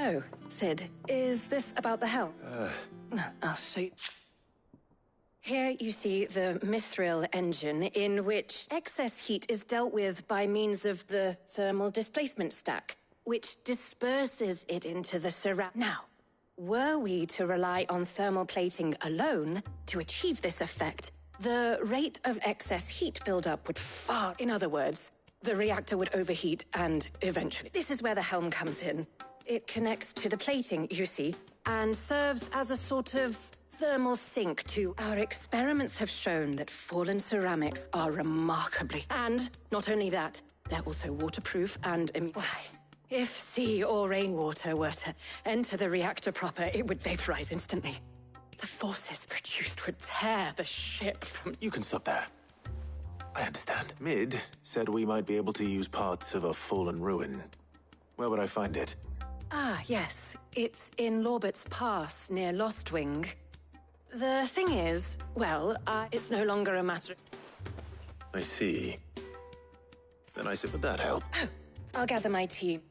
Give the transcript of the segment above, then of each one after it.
Oh, Sid, is this about the helm? I'll show you. Here you see the Mithril engine, in which excess heat is dealt with by means of the thermal displacement stack, which disperses it into the surround. Now, were we to rely on thermal plating alone to achieve this effect, the rate of excess heat buildup would far... In other words, the reactor would overheat and eventually... This is where the helm comes in. It connects to the plating, you see, and serves as a sort of thermal sink to... Our experiments have shown that fallen ceramics are remarkably... And not only that, they're also waterproof and... Why? If sea or rainwater were to enter the reactor proper, it would vaporize instantly. The forces produced would tear the ship from... You can stop there. I understand. Mid said we might be able to use parts of a fallen ruin. Where would I find it? Ah, yes. It's in Lorbert's Pass, near Lostwing. The thing is, well, it's no longer a matter... I see. Then I said, would that help? Oh, I'll gather my team.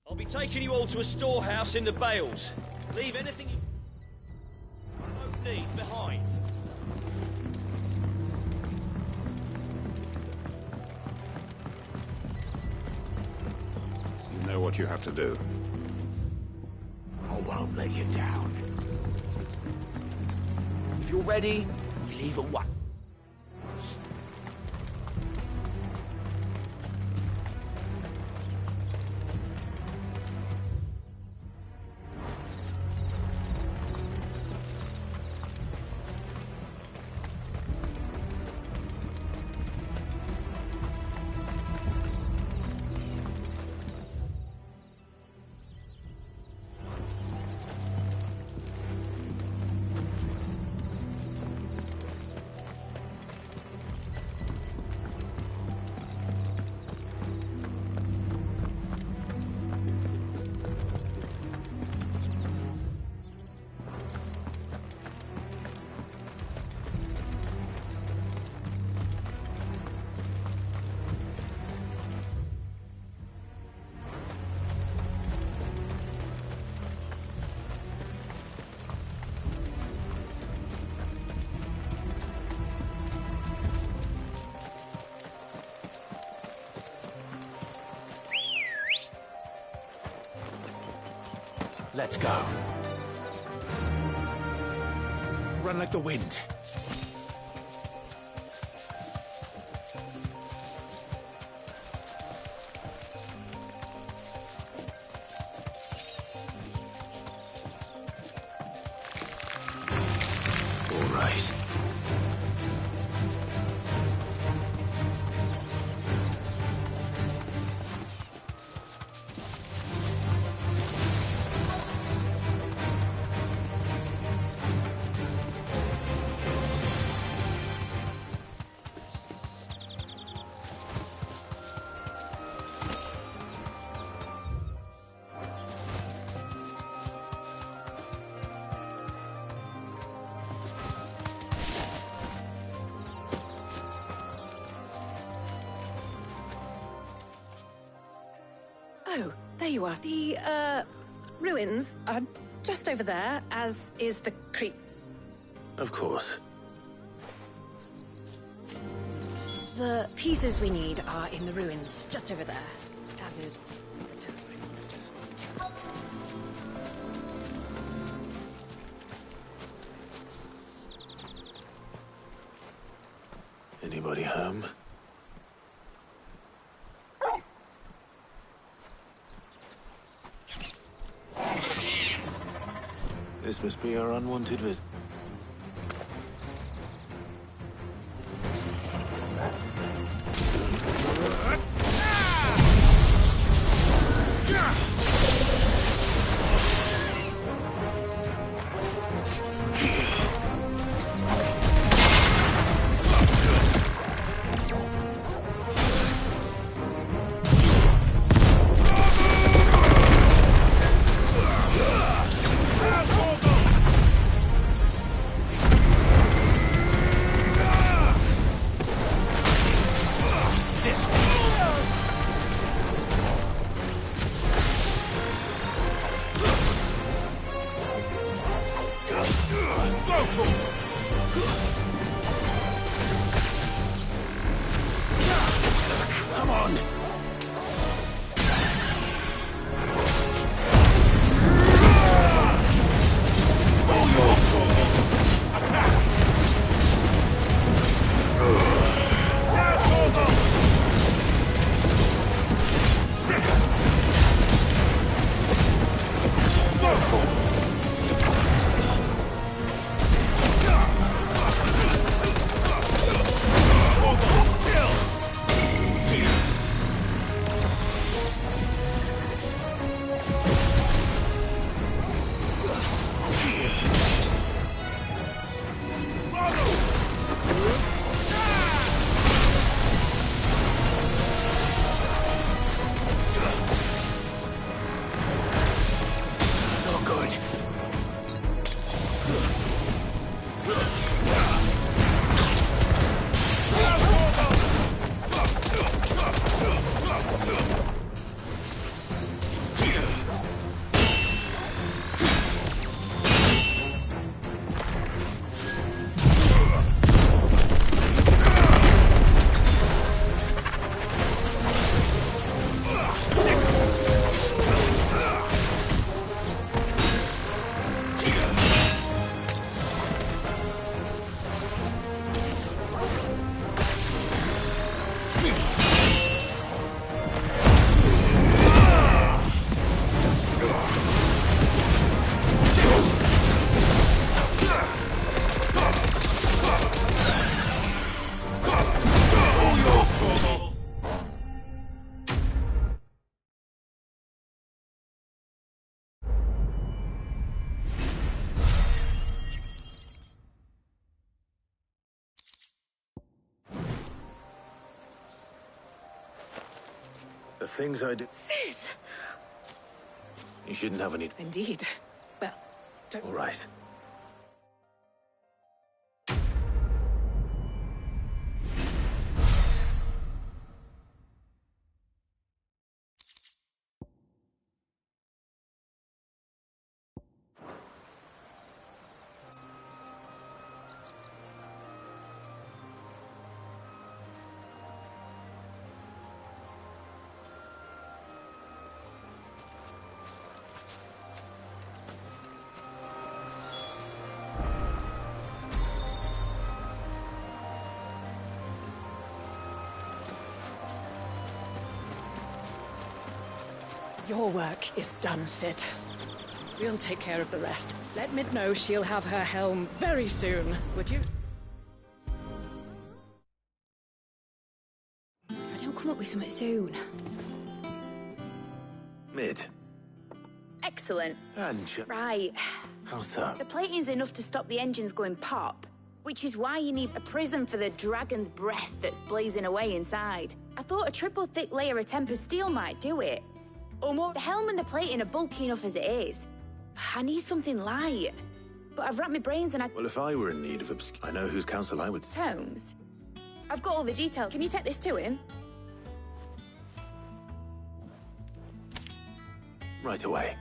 I'll be taking you all to a storehouse in the Bales. Leave anything you don't need behind. You know what you have to do. I won't let you down. If you're ready, we leave at once. Let's go. Run like the wind. All right. Oh, there you are. The, ruins are just over there, as is the creek. Of course. The pieces we need are in the ruins, just over there, as is the terrifying monster. Anybody home? This must be our unwanted visit. Come on! The things I did... Cid! You shouldn't have any... Indeed. Well, don't... All right. Your work is done, Cid. We'll take care of the rest. Let Mid know she'll have her helm very soon, would you? If I don't come up with something soon. Mid. Excellent. And... Right. How's that? The plating's enough to stop the engines going pop, which is why you need a prism for the dragon's breath that's blazing away inside. I thought a triple thick layer of tempered steel might do it. Or more. The helm and the plating are bulky enough as it is. I need something light. But I've racked my brains and Well, if I were in need of I know whose counsel I would... Tomes? I've got all the detail. Can you take this to him? Right away.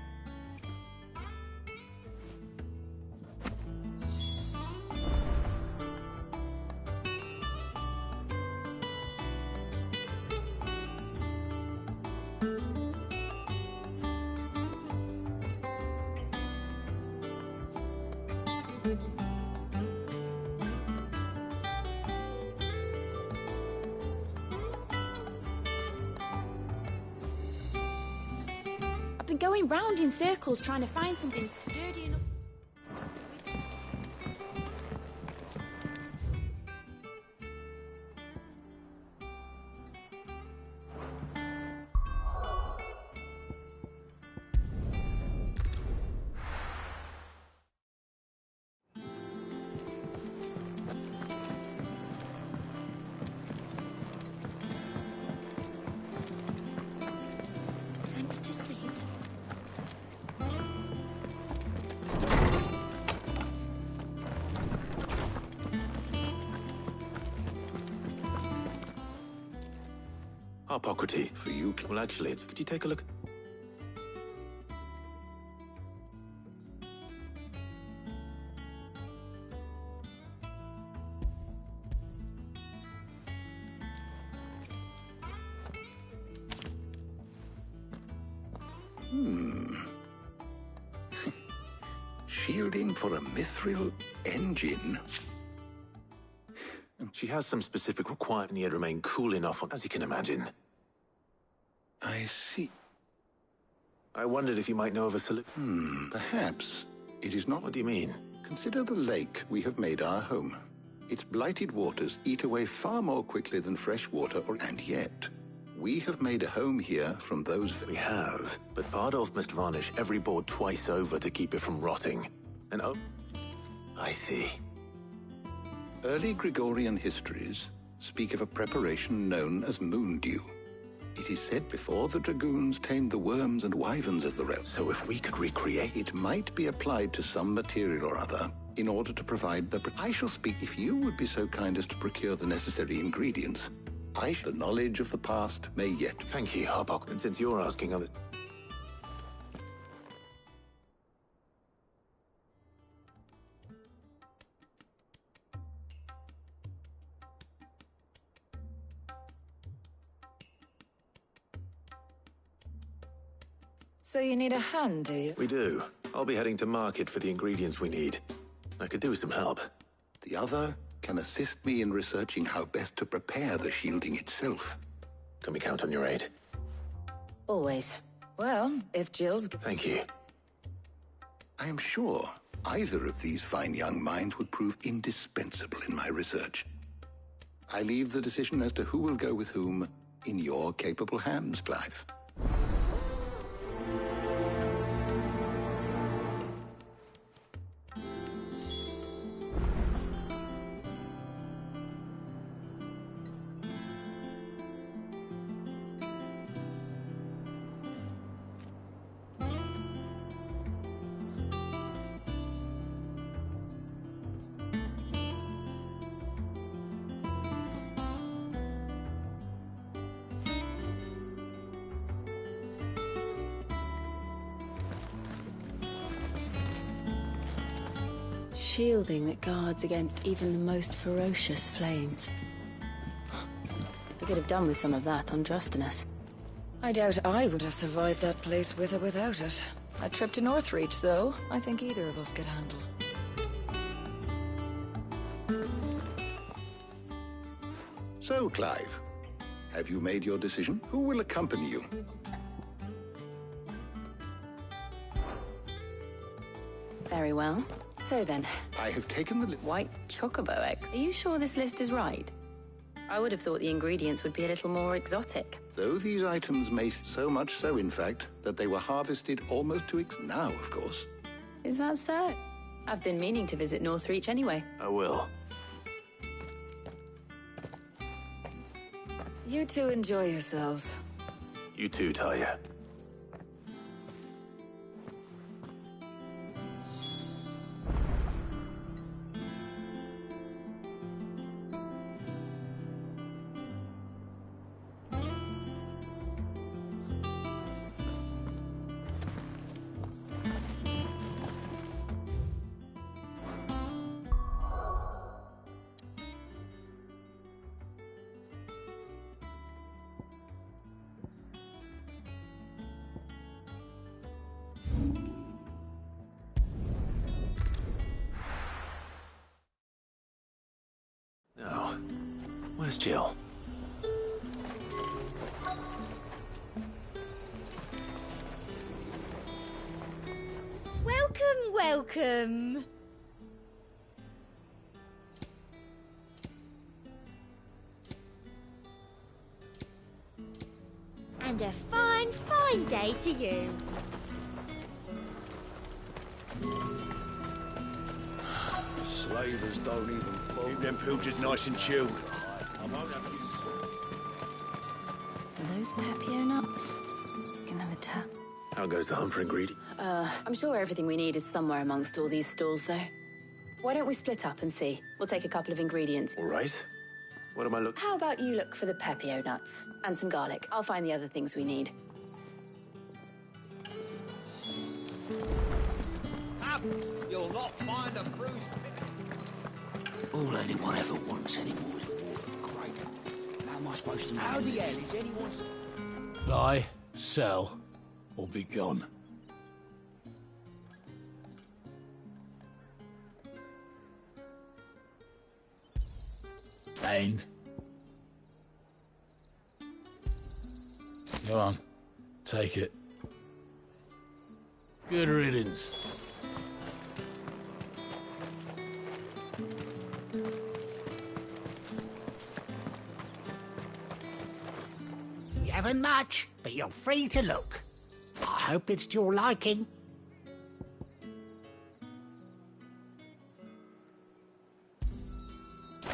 I've been going round in circles trying to find something sturdy enough. Harpocrates. For you? Well, actually, it's... Could you take a look? Shielding for a mithril engine. She has some specific requirement, yet remain cool enough, as you can imagine. I see. I wondered if you might know of a solution. Perhaps it is not. What do you mean? Consider the lake we have made our home. Its blighted waters eat away far more quickly than fresh water, and yet we have made a home here from those... We have, but Bardolph must varnish every board twice over to keep it from rotting. And oh, I see. Early Gregorian histories speak of a preparation known as moondew. It is said before the dragoons tamed the worms and wyverns of the realm. So if we could recreate... It might be applied to some material or other in order to provide the... I shall speak if you would be so kind as to procure the necessary ingredients. The knowledge of the past may yet... Thank you, Harbok. And since you're asking others... So you need a hand, do you? We do. I'll be heading to market for the ingredients we need. I could do with some help. The other can assist me in researching how best to prepare the shielding itself. Can we count on your aid? Always. Well, if Jill's... Thank you. I am sure either of these fine young minds would prove indispensable in my research. I leave the decision as to who will go with whom in your capable hands, Clive. Shielding that guards against even the most ferocious flames. We could have done with some of that on Justinus. I doubt I would have survived that place with or without it. A trip to Northreach, though, I think either of us could handle. So, Clive, have you made your decision? Who will accompany you? Very well. So then, I have taken the white chocobo eggs. Are you sure this list is right? I would have thought the ingredients would be a little more exotic. Though these items may so much so, in fact, that they were harvested almost to now, of course. Is that so? I've been meaning to visit Northreach anyway. I will. You two enjoy yourselves. You too, Talia. Now, where's Jill? Welcome, welcome. And a fine, fine day to you. Slavers don't even bother. Keep them pilgers nice and chilled. I won't have you. Are those Papio nuts? Can have a tap. How goes the hunt for ingredient? I'm sure everything we need is somewhere amongst all these stalls, though. Why don't we split up and see? We'll take a couple of ingredients. All right. What am I looking? How about you look for the Pepio nuts and some garlic? I'll find the other things we need. Up! You'll not find a bruised All anyone ever wants anymore is water. Great. How am I supposed to know? How the hell is anyone... Buy, sell, or be gone. And go on, take it. Good riddance. You haven't much, but you're free to look. I hope it's to your liking.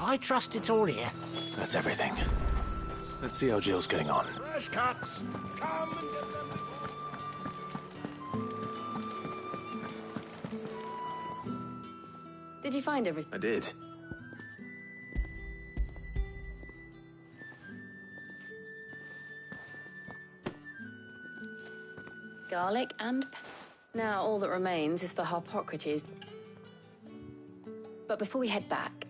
I trust it's all here. That's everything. Let's see how Jill's getting on. Fresh cuts! Come and get them before... Did you find everything? I did. Garlic and... Now all that remains is for Harpocrates. But before we head back...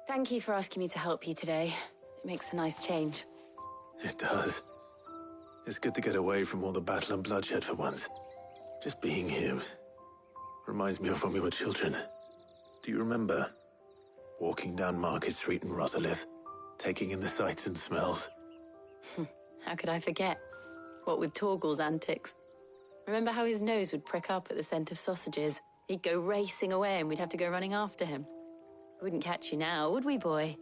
Thank you for asking me to help you today. It makes a nice change. It does. It's good to get away from all the battle and bloodshed for once. Just being here reminds me of when we were children. Do you remember? Walking down Market Street in Rosalith, taking in the sights and smells. How could I forget? What with Torgal's antics. Remember how his nose would prick up at the scent of sausages? He'd go racing away and we'd have to go running after him. We wouldn't catch you now, would we, boy?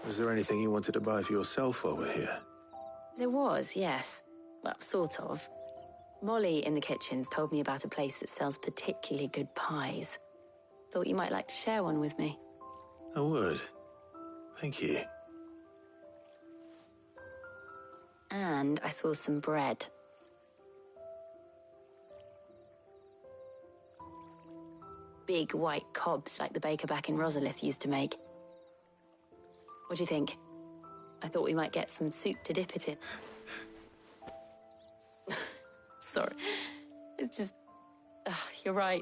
Was there anything you wanted to buy for yourself while we're here? There was, yes. Well, sort of. Molly in the kitchens told me about a place that sells particularly good pies. Thought you might like to share one with me. I would. Thank you. And I saw some bread. Big white cobs like the baker back in Rosalith used to make. What do you think? I thought we might get some soup to dip it in. Sorry. It's just... you're right.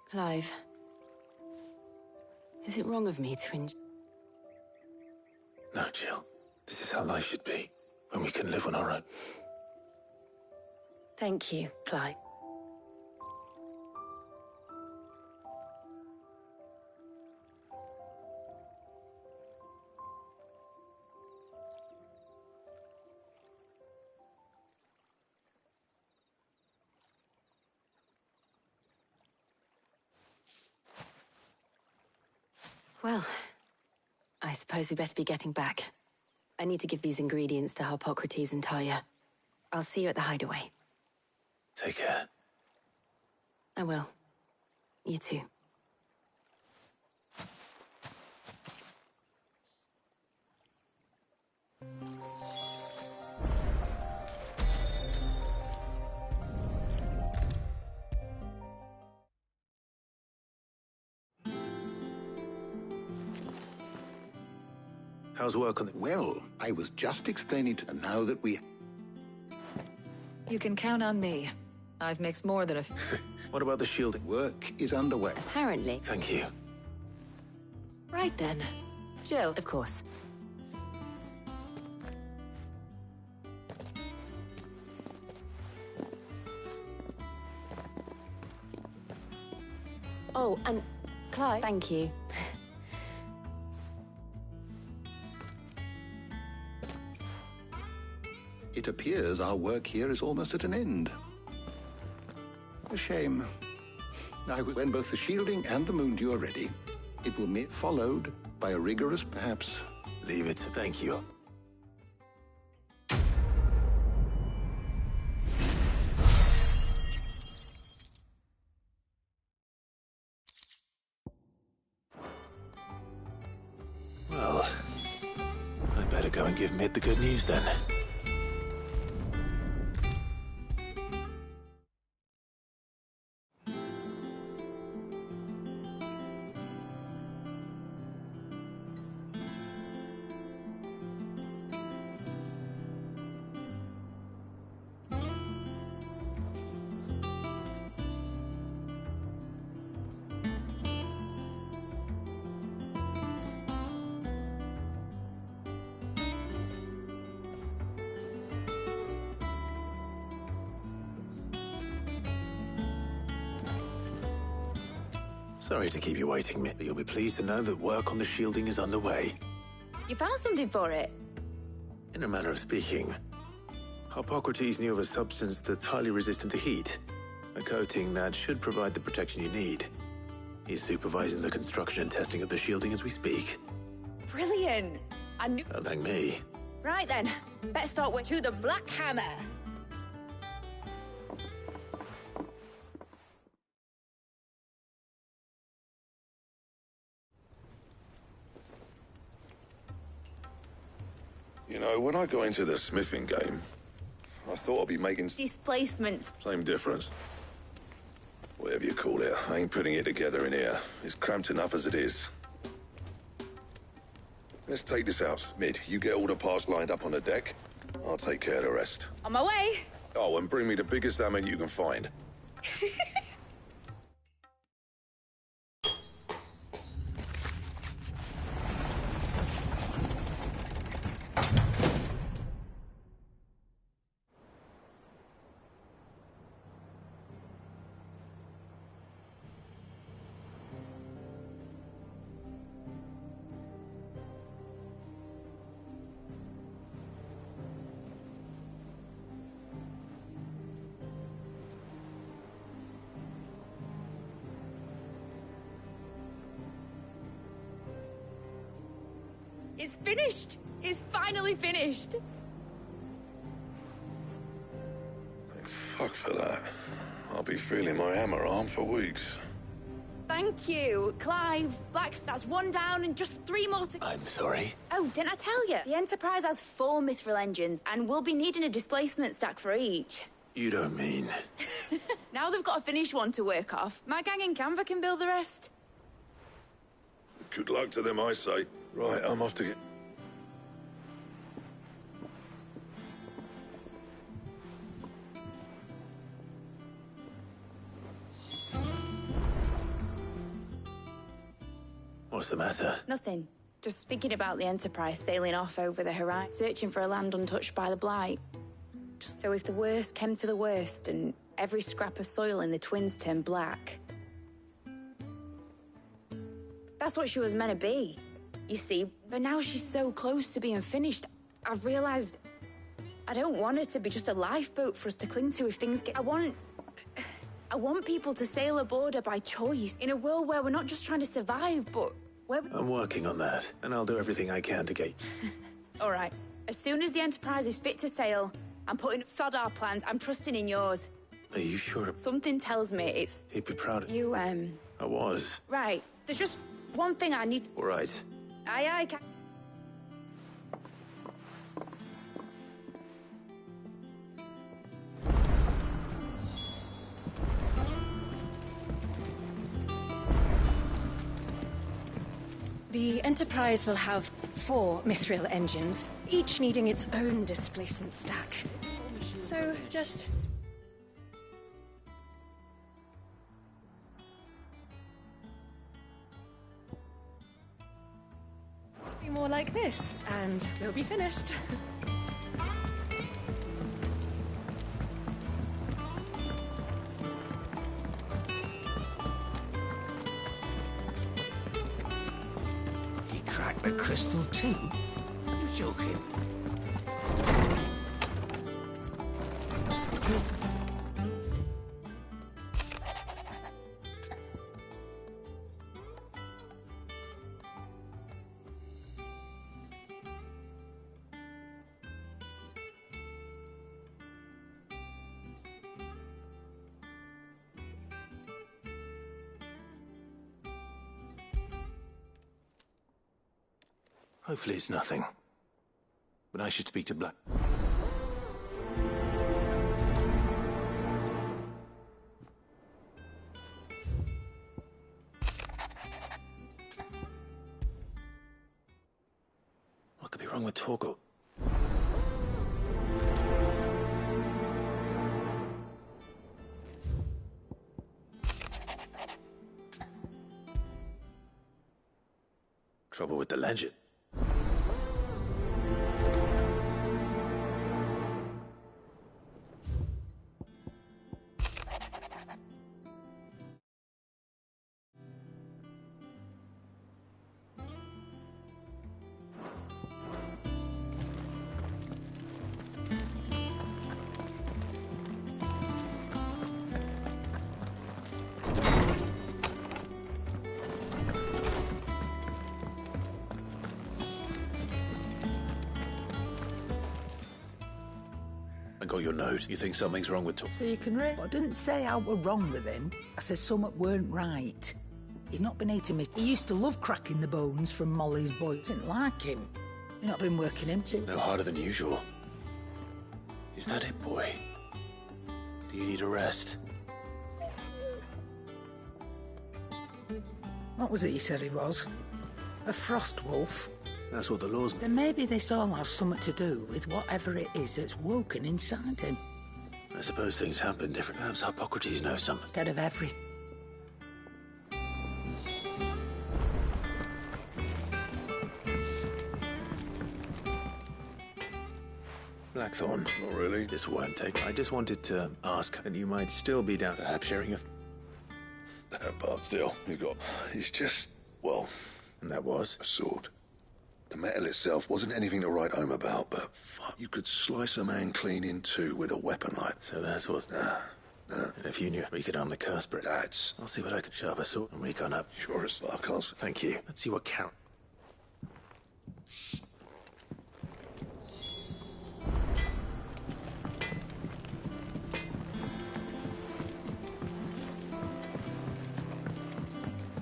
Clive. Is it wrong of me to enjoy... No, Jill. This is how life should be, when we can live on our own. Thank you, Clive. Well, I suppose we better be getting back. I need to give these ingredients to Harpocrates and Talia. I'll see you at the hideaway. Take care. I will. You too. How's work on the... Well, I was just explaining to... And now that we... You can count on me. I've mixed more than a... What about the shielding? Work is underway. Apparently. Thank you. Right then. Jill. Of course. Oh, and Clive. Thank you. It appears our work here is almost at an end. A shame. When both the shielding and the Moondew are ready, it will be followed by a rigorous, perhaps... Leave it. Thank you. go and give Mid the good news then. Sorry to keep you waiting, Mid, but you'll be pleased to know that work on the shielding is underway. You found something for it? In a manner of speaking, Harpocrates knew of a substance that's highly resistant to heat. A coating that should provide the protection you need. He's supervising the construction and testing of the shielding as we speak. Brilliant! I knew... Don't thank me. Right then, let's start with to the Black Hammer. You know, when I got into the smithing game, I thought I'd be making... Displacements. Same difference. Whatever you call it, I ain't putting it together in here. It's cramped enough as it is. Let's take this house. Mid, you get all the parts lined up on the deck. I'll take care of the rest. On my way. Oh, and bring me the biggest salmon you can find. It's finished! It's finally finished! Thank fuck for that. I'll be feeling my hammer arm for weeks. Thank you, Clive. Black, that's one down and just 3 more to... I'm sorry. Oh, didn't I tell you? The Enterprise has 4 mithril engines, and we'll be needing a displacement stack for each. You don't mean... Now they've got a finished one to work off. My gang in Canva can build the rest. Good luck to them, I say. Right, I'm off to get... What's the matter? Nothing. Just thinking about the Enterprise sailing off over the horizon, searching for a land untouched by the Blight. So if the worst came to the worst and every scrap of soil in the Twins turned black... That's what she was meant to be, you see. But now she's so close to being finished, I've realized I don't want her to be just a lifeboat for us to cling to if things get... I want people to sail aboard her by choice, in a world where we're not just trying to survive, but where... I'm working on that, and I'll do everything I can to get... All right. As soon as the Enterprise is fit to sail, I'm putting sod our plans. I'm trusting in yours. Are you sure? Something tells me it's... He'd be proud of... You, I was. Right. There's just one thing I need to... All right. Aye, Cap... The Enterprise will have 4 mithril engines, each needing its own displacement stack. So, just... be more like this, and we'll be finished. Crack the crystal too? You're joking. Hopefully it's nothing. when I should speak to Black... What could be wrong with Torgo? Trouble with the legend. I got your note. You think something's wrong with Torgo? So you can read. I didn't say I were wrong with him. I said something weren't right. He's not been eating me. He used to love cracking the bones from Molly's boy. Didn't like him. You've not been working him too. No harder than usual. Is that it, boy? Do you need a rest? What was it he said he was? A frost wolf? That's what the law's... Then maybe this all has something to do with whatever it is that's woken inside him. I suppose things have been different. Perhaps Hippocrates knows something. Instead of everything. Blackthorn. Not really. This won't take... I just wanted to ask, and you might still be down perhaps sharing a... But still, he's just, well... And that was? A sword. The metal itself wasn't anything to write home about, but fuck, you could slice a man clean in two with a weapon like... So that's what... No. And if you knew, we could arm the curse, Brit. That's... I'll see what I can sharp a sword and recon up. Sure as fuck, Oz. Thank you. Let's see what count...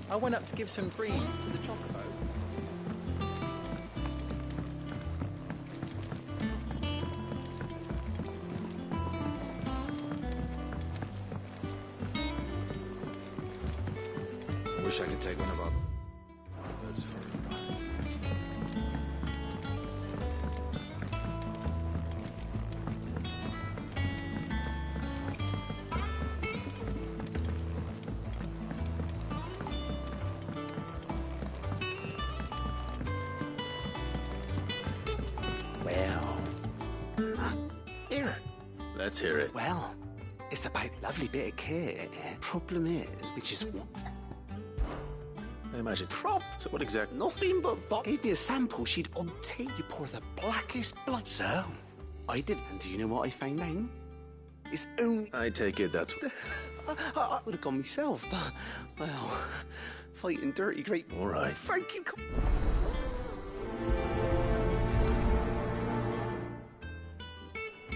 I went up to give some greens to the chocobo. I wish I could take one of our birds for a ride. Well, here. Let's hear it. Well, it's about a lovely bit of kit. Problem is, which is what? I imagine. Prop. So what exactly? Nothing but Bob gave me a sample. She'd untape. You pour the blackest blood. So, I did. And do you know what I found out? It's only... I take it that's... I would have gone myself, but, well, fighting dirty great... All right. Thank you.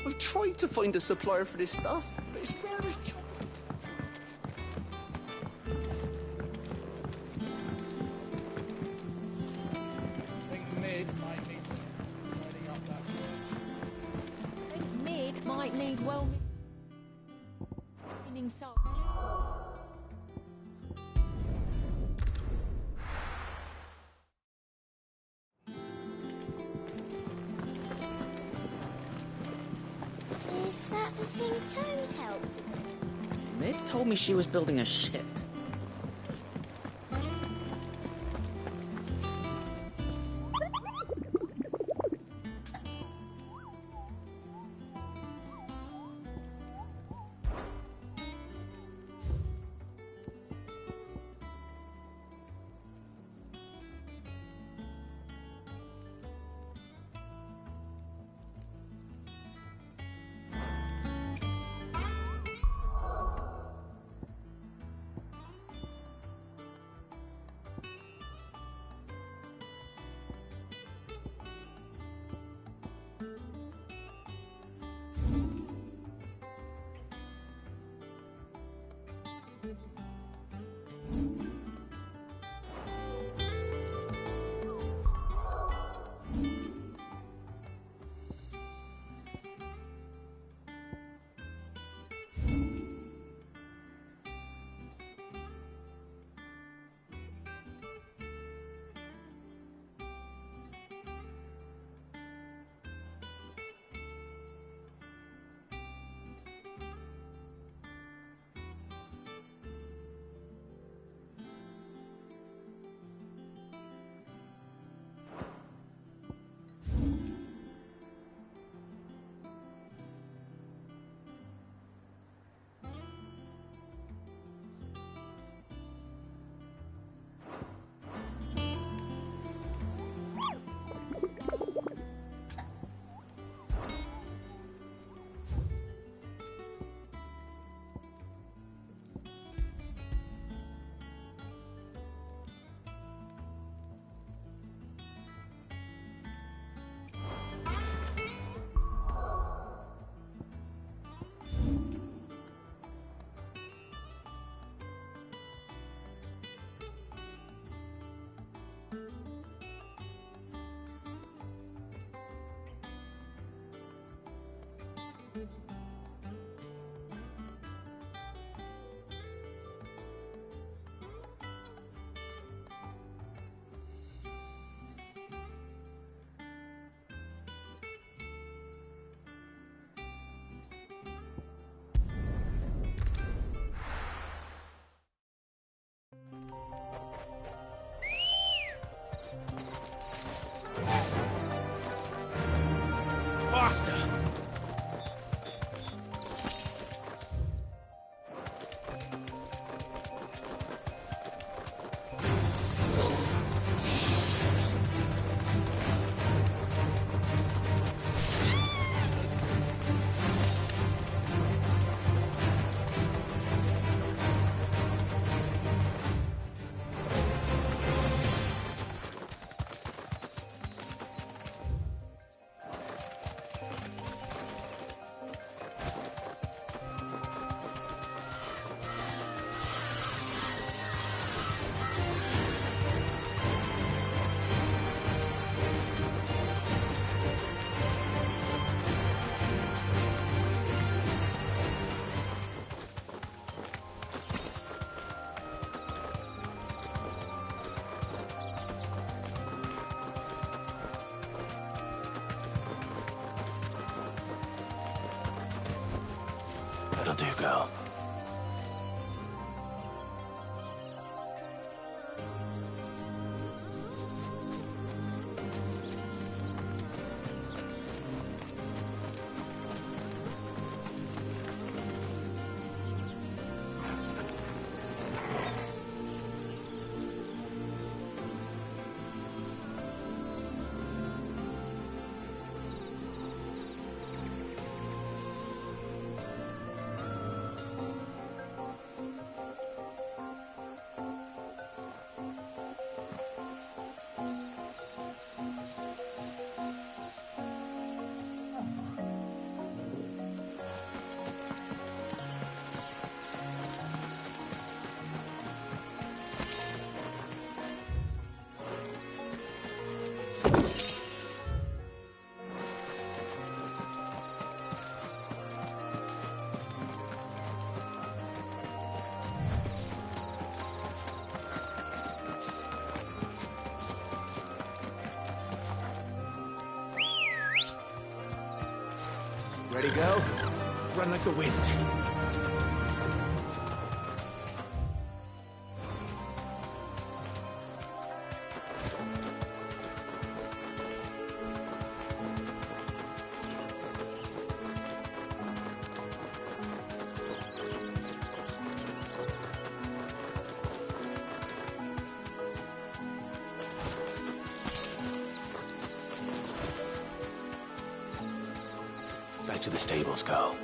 I've tried to find a supplier for this stuff, but it's rare as chocolate. I think Mid might need some tidying up that village. I think Mid might need well-meaning soul. Is that the thing Tomes helped? Mid told me she was building a ship. Faster! That'll do, girl. Ready, girl? Run like the wind. Back to the stables, girl.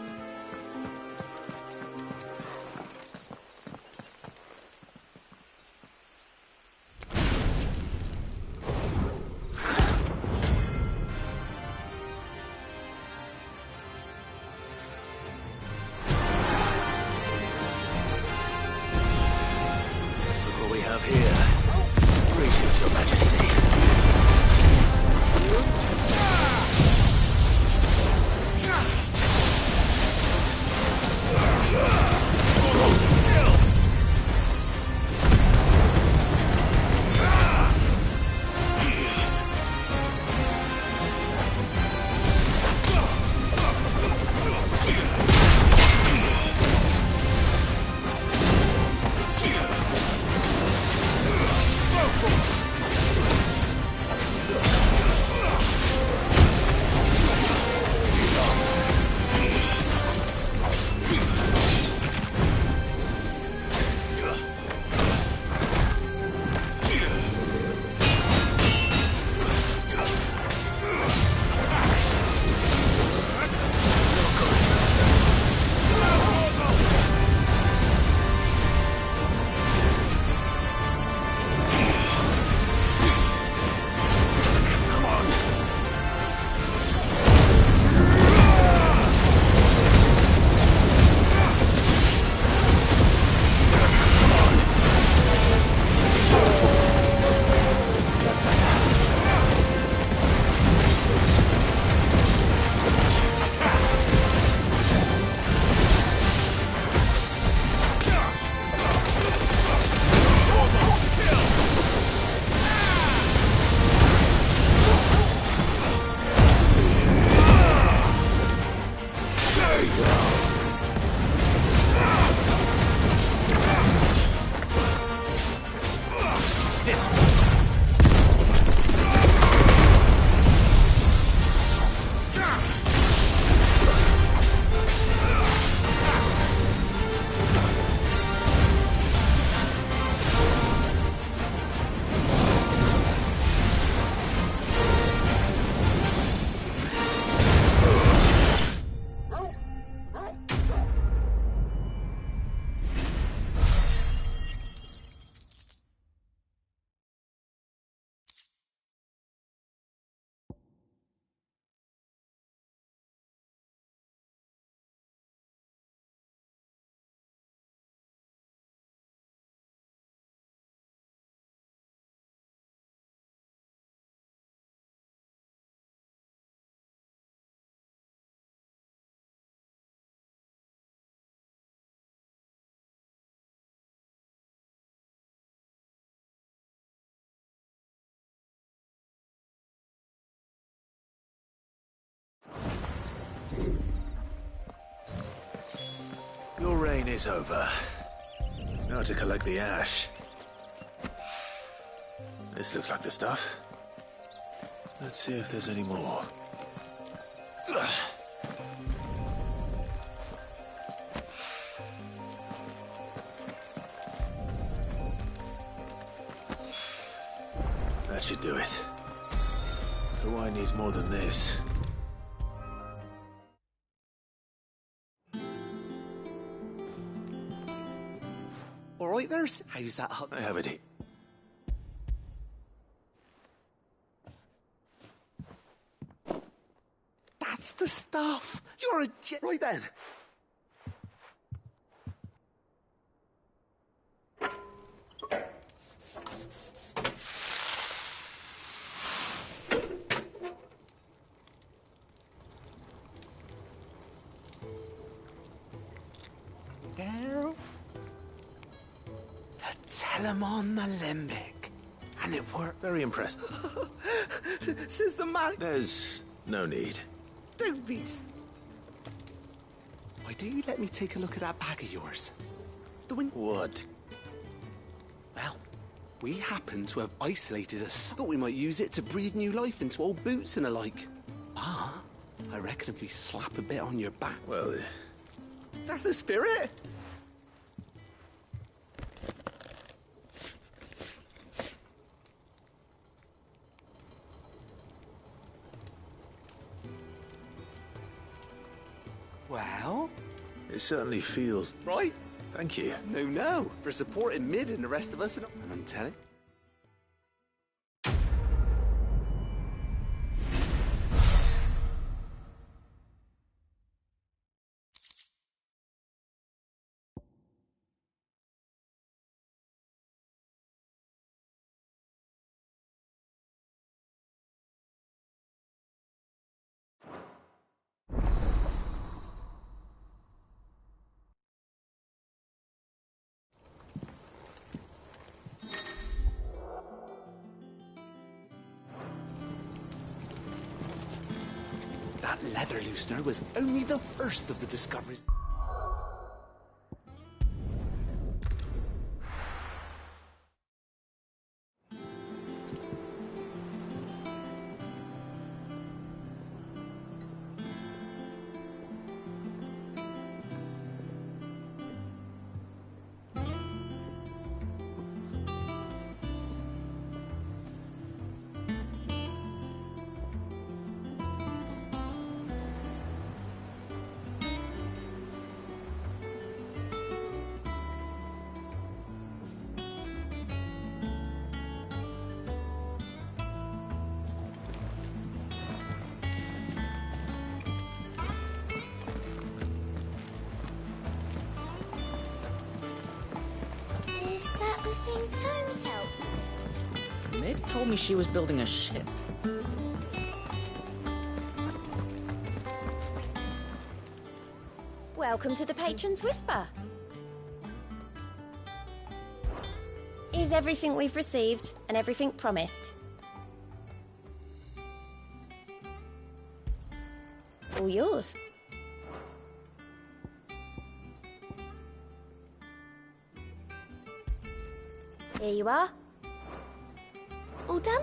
Look what we have here. Greetings, Your Majesty. Your reign is over. Now to collect the ash. This looks like the stuff. Let's see if there's any more. Ugh. That should do it. The wine needs more than this. All right, there's. How's that? I have it. That's the stuff. You're a right then. Girl. The Telemon Malembic. And it worked. Very impressed. Says the man. There's no need. Don't be. Why don't you let me take a look at that bag of yours? The one. What? Well, we happen to have isolated a. Thought we might use it to breathe new life into old boots and the like. Ah, I reckon if we slap a bit on your back. Well, that's the spirit. Well, it certainly feels right. Thank you. No, for supporting Mid and the rest of us. And I'm telling. That leather loosener was only the first of the discoveries. Is that the thing Tomes helped? Mid told me she was building a ship. Welcome to the Patron's Whisper. Is everything we've received and everything promised? All yours. Here you are. All done?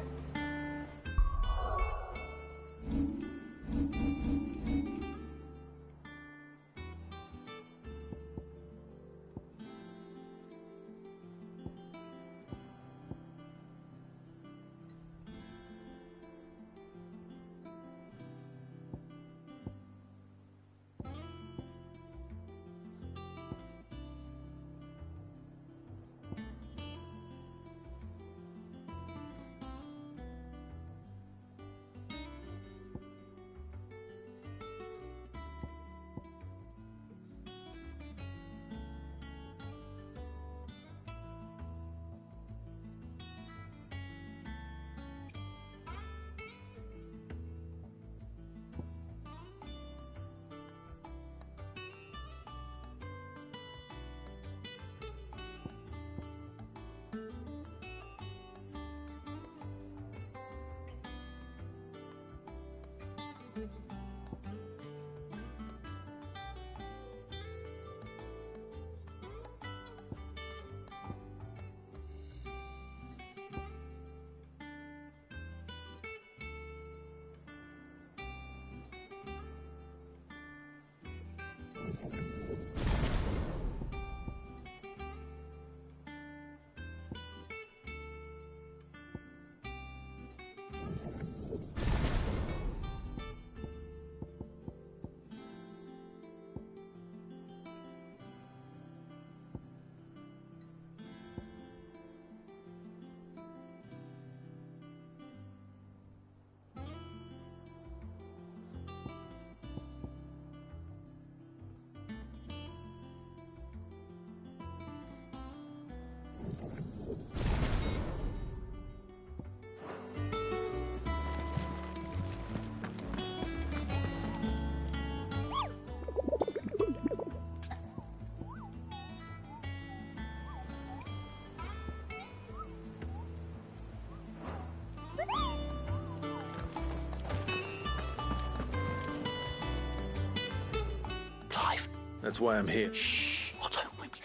That's why I'm here. Shh. Oh, don't make me...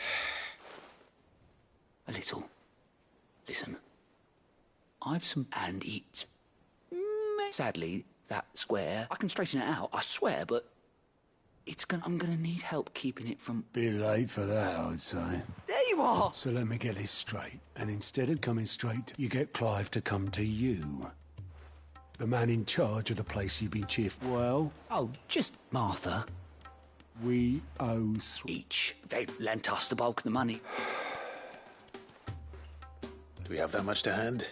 A little. Listen. I've some... And it's... Sadly, that square... I can straighten it out, I swear, but... I'm gonna need help keeping it from... Bit late for that, I'd say. There you are! So let me get this straight. And instead of coming straight, you get Clive to come to you. The man in charge of the place you've been cheerful. Well... Oh, just Martha. We owe each. They lent us the bulk of the money. Do we have that much to hand?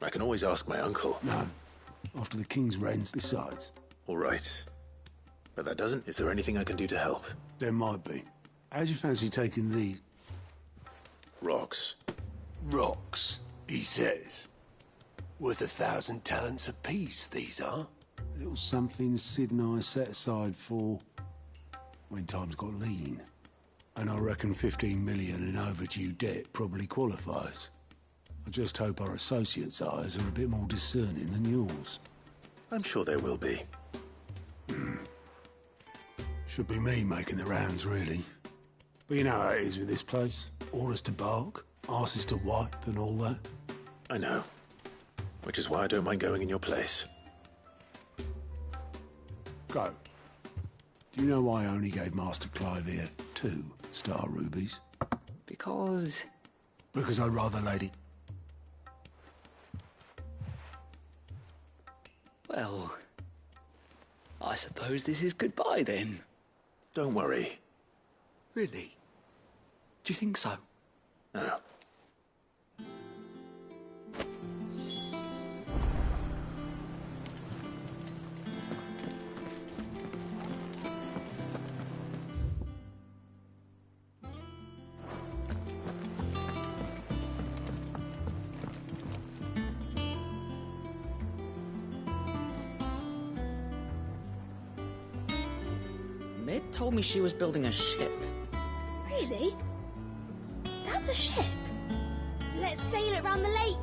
I can always ask my uncle. No. After the King's rents, besides. All right. But that doesn't... Is there anything I can do to help? There might be. How'd you fancy taking the... Rocks. Rocks, he says. Worth 1,000 talents apiece, these are. A little something Sid and I set aside for... when times got lean. And I reckon 15 million in overdue debt probably qualifies. I just hope our associates' eyes are a bit more discerning than yours. I'm sure there will be. Should be me making the rounds, really. But you know how it is with this place. Orders to bark, arses to wipe and all that. I know. Which is why I don't mind going in your place. Go. Do you know why I only gave Master Clive here 2 star rubies? Because I'd rather Lady... Well... I suppose this is goodbye, then. Don't worry. Really? Do you think so? No. Mid told me she was building a ship. Really? That's a ship. Let's sail it round the lake.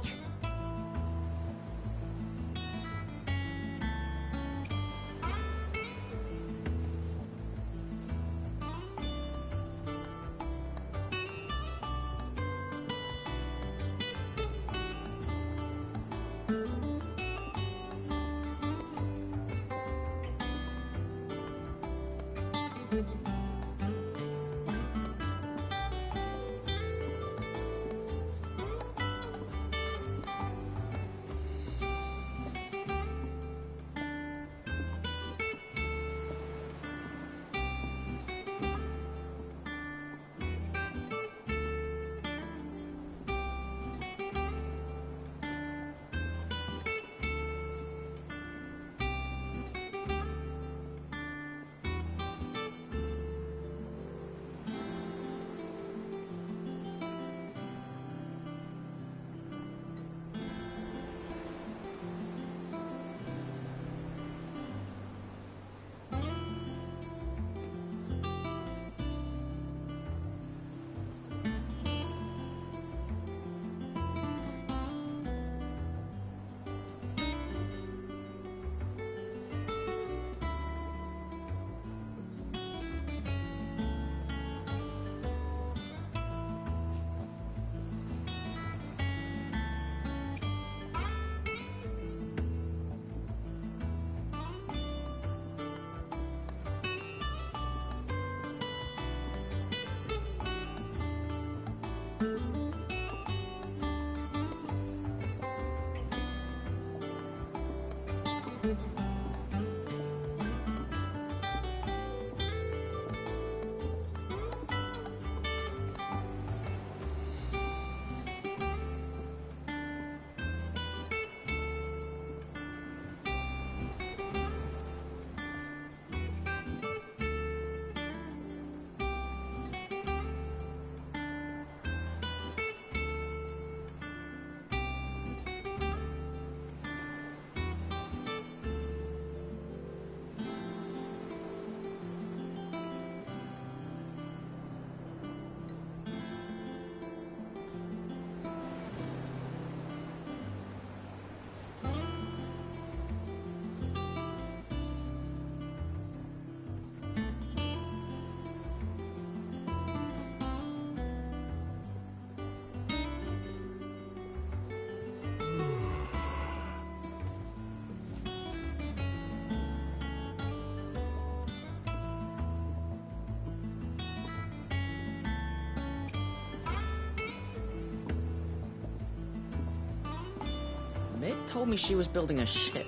Mick told me she was building a ship.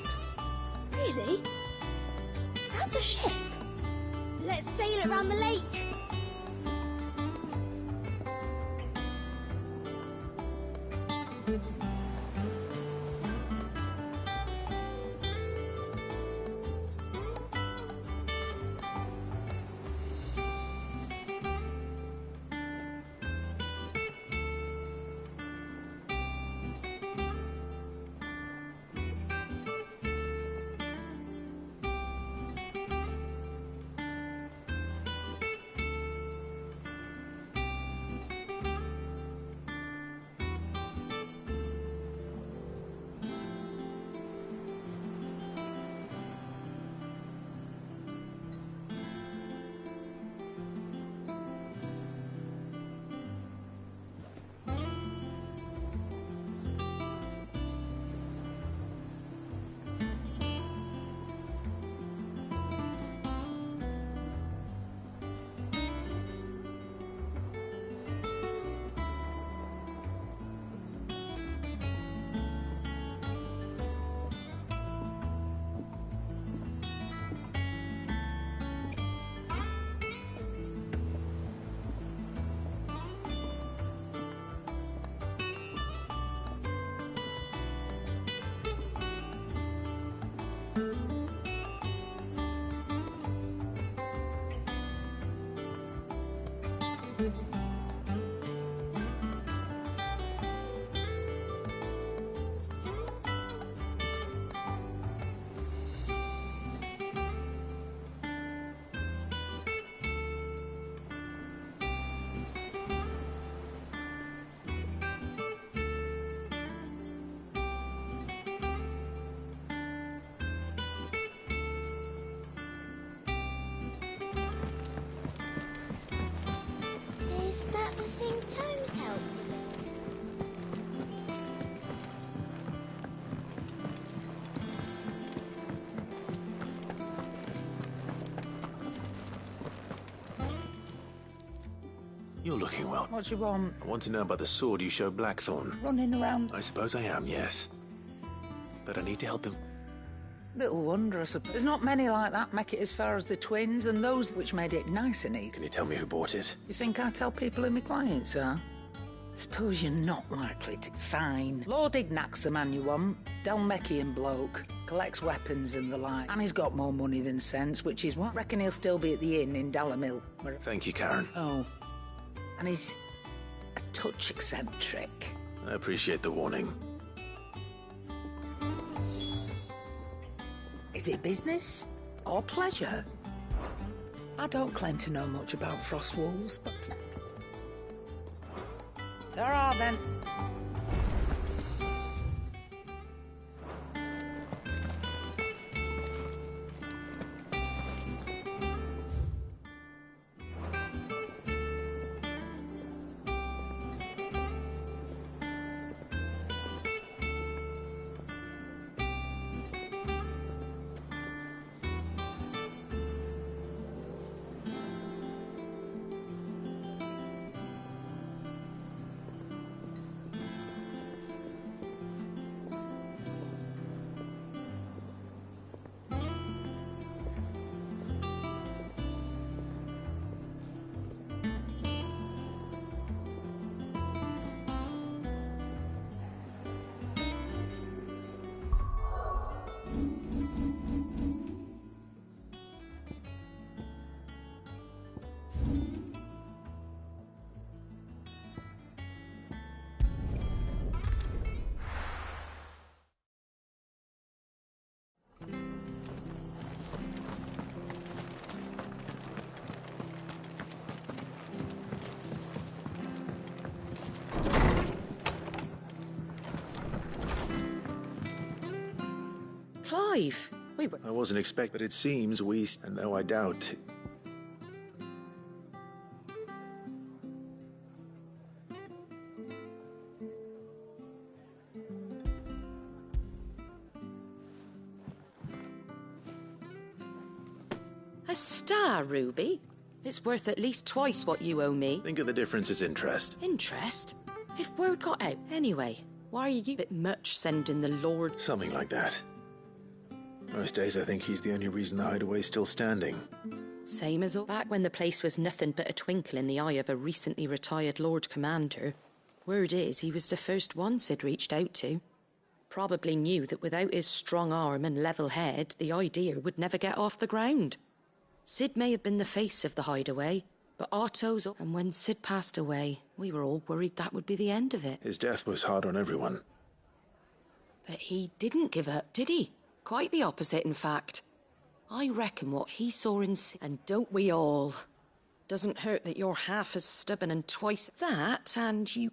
Really? That's a ship. Let's sail it around the lake. Is that the thing Tomes helped you with? You're looking well. What do you want? I want to know about the sword you showed Blackthorn. Running around. I suppose I am, yes. But I need to help him. Little wonder, I suppose. There's not many like that make it as far as the twins, and those which made it nice and easy. Can you tell me who bought it? You think I tell people who my clients are? Suppose you're not likely to. Fine. Lord Ignac's the man you want. Dalmekian bloke. Collects weapons and the like. And he's got more money than sense, which is what? Reckon he'll still be at the inn in Dalamil. Thank you, Karen. Oh. And he's a touch eccentric. I appreciate the warning. Is it business or pleasure? I don't claim to know much about Frostwolves, but... Ta-ra, then. Clive, we were... I wasn't expecting, but it seems we... And though I doubt... A star, Ruby? It's worth at least twice what you owe me. Think of the difference as interest. Interest? If word got out, anyway. Why are you a bit much sending the Lord? Something like that. Most days I think he's the only reason the hideaway's still standing. Same as all back when the place was nothing but a twinkle in the eye of a recently retired Lord Commander. Word is he was the first one Sid reached out to. Probably knew that without his strong arm and level head, the idea would never get off the ground. Sid may have been the face of the hideaway, but Otto's... And when Sid passed away, we were all worried that would be the end of it. His death was hard on everyone. But he didn't give up, did he? Quite the opposite, in fact. I reckon what he saw in Sid... And don't we all? Doesn't hurt that you're half as stubborn and twice that, and you...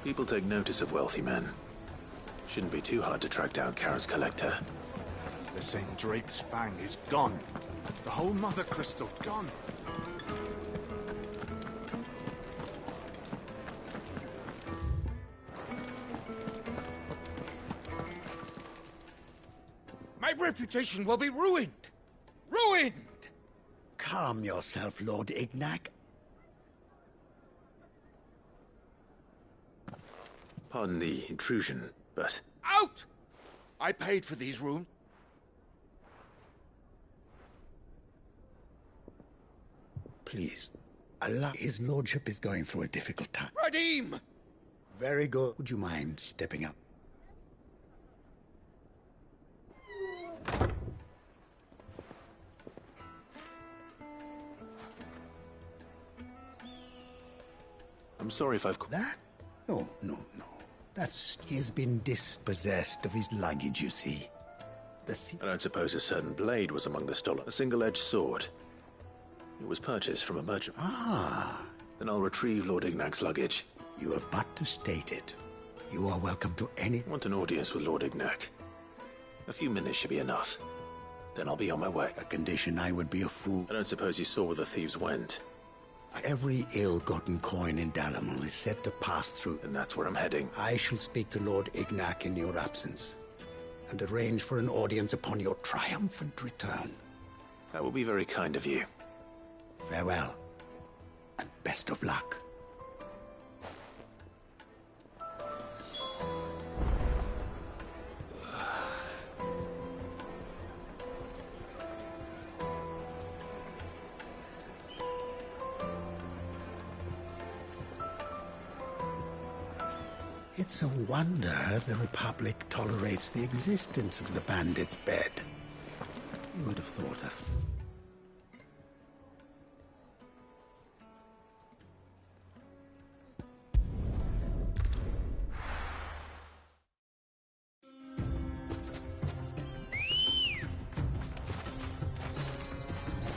People take notice of wealthy men. Shouldn't be too hard to track down Karen's collector. They're saying Drake's Fang is gone. The whole Mother Crystal gone. My reputation will be ruined! Ruined! Calm yourself, Lord Ignac. Pardon the intrusion, but... Out! I paid for these rooms. Please, allow... His lordship is going through a difficult time. Radim! Very good. Would you mind stepping up? I'm sorry if I've... That? No. He's been dispossessed of his luggage, you see. I don't suppose a certain blade was among the stolen. A single-edged sword. It was purchased from a merchant. Ah. Then I'll retrieve Lord Ignac's luggage. You have but to state it. You are welcome to any... I want an audience with Lord Ignac. A few minutes should be enough. Then I'll be on my way. A condition I would be a fool. I don't suppose you saw where the thieves went. Every ill-gotten coin in Dalamul is said to pass through. And that's where I'm heading. I shall speak to Lord Ignac in your absence, and arrange for an audience upon your triumphant return. That will be very kind of you. Farewell, and best of luck. It's a wonder the Republic tolerates the existence of the bandit's bed. You would have thought of...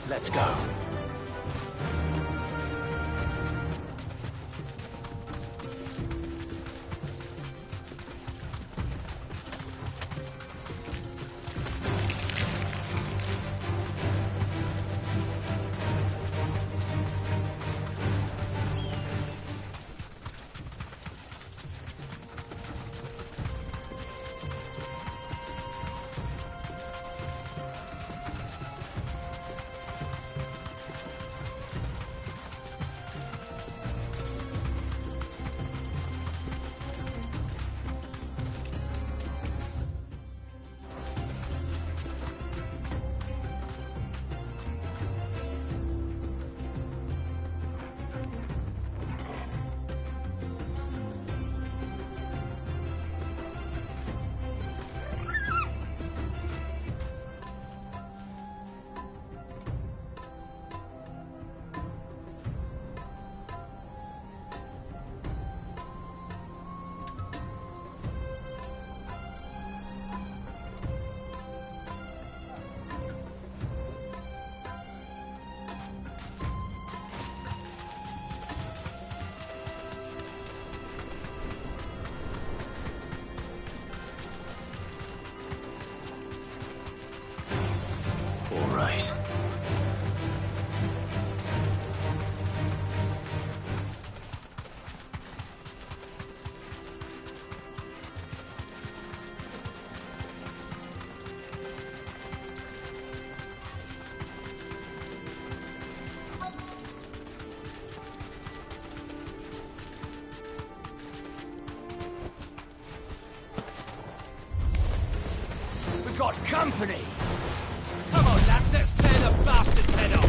Let's go. All right. We've got company! Come on, lads, let's tear the bastard's head off!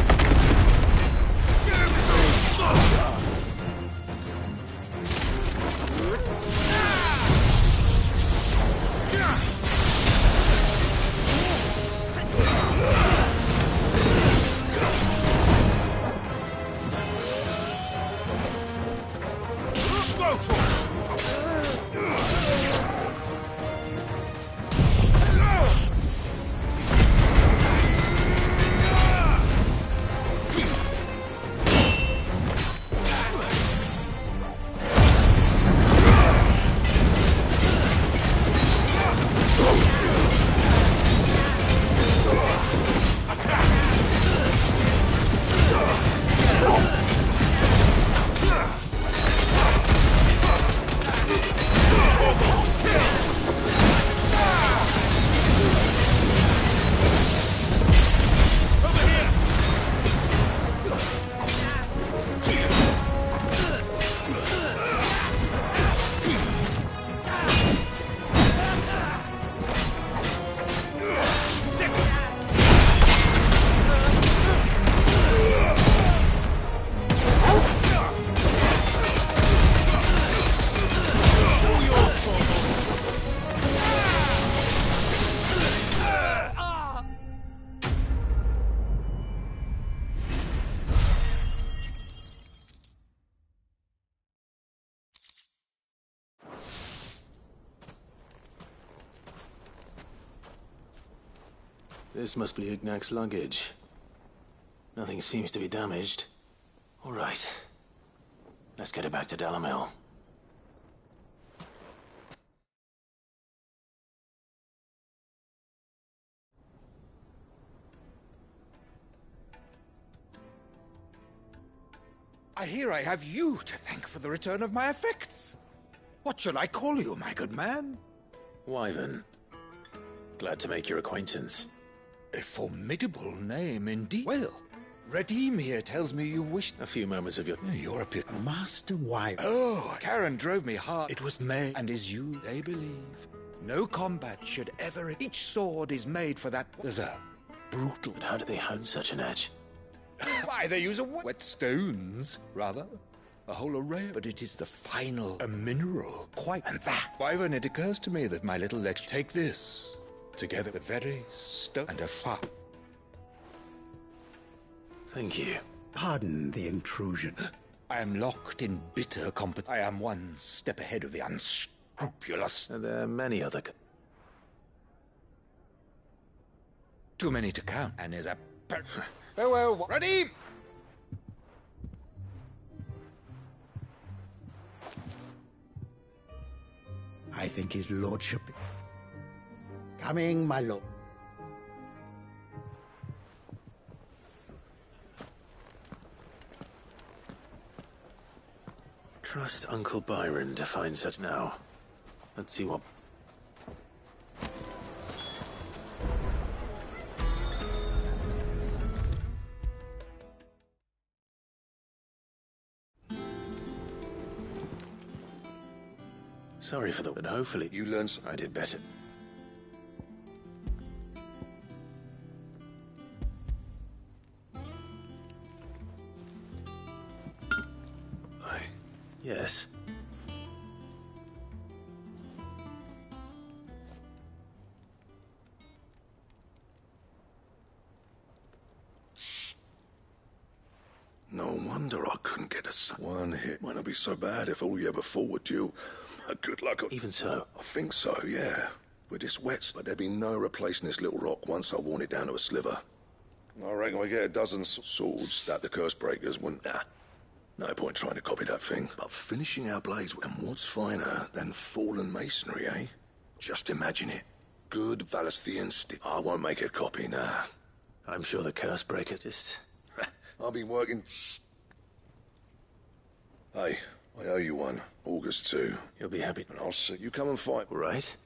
This must be Ignac's luggage. Nothing seems to be damaged. All right. Let's get it back to Dalamil. I hear I have you to thank for the return of my effects. What shall I call you, my good man? Wyvern. Glad to make your acquaintance. A formidable name indeed. Well, Redeem here tells me you wish... A few moments of your... You're a bit... Master Wyvern. Oh, Karen drove me hard. It was May, and is you, they believe. No combat should ever... Each sword is made for that... There's a brutal... But how do they hone such an edge? Why, they use whetstones, rather. A whole array, but it is the final... A mineral, quite. And that... Wyvern, it occurs to me that my little lecture... Take this... Together, the very stone and a fire. Thank you. Pardon the intrusion. I am locked in bitter competition. I am one step ahead of the unscrupulous. And there are many other... Too many to count, and is a... Farewell, Redeem! I think his lordship... Coming, my lord. Trust Uncle Byron to find such now. Let's see what... Sorry for that, but hopefully... You learned... I did better. Yes. No wonder I couldn't get a one hit. Might not be so bad if all you ever fought were duel. Good luck. Even so. I think so, yeah. With this wet, but there'd be no replacing this little rock once I worn it down to a sliver. I reckon we get a dozen swords that the curse breakers wouldn't... No point trying to copy that thing. But finishing our blades, and what's finer than fallen masonry, eh? Just imagine it. Good Valesthian stick. I won't make a copy, nah. I'm sure the Cursebreaker just... I've been working... Hey, I owe you one. August 2. You'll be happy. And I'll see you come and fight. All right?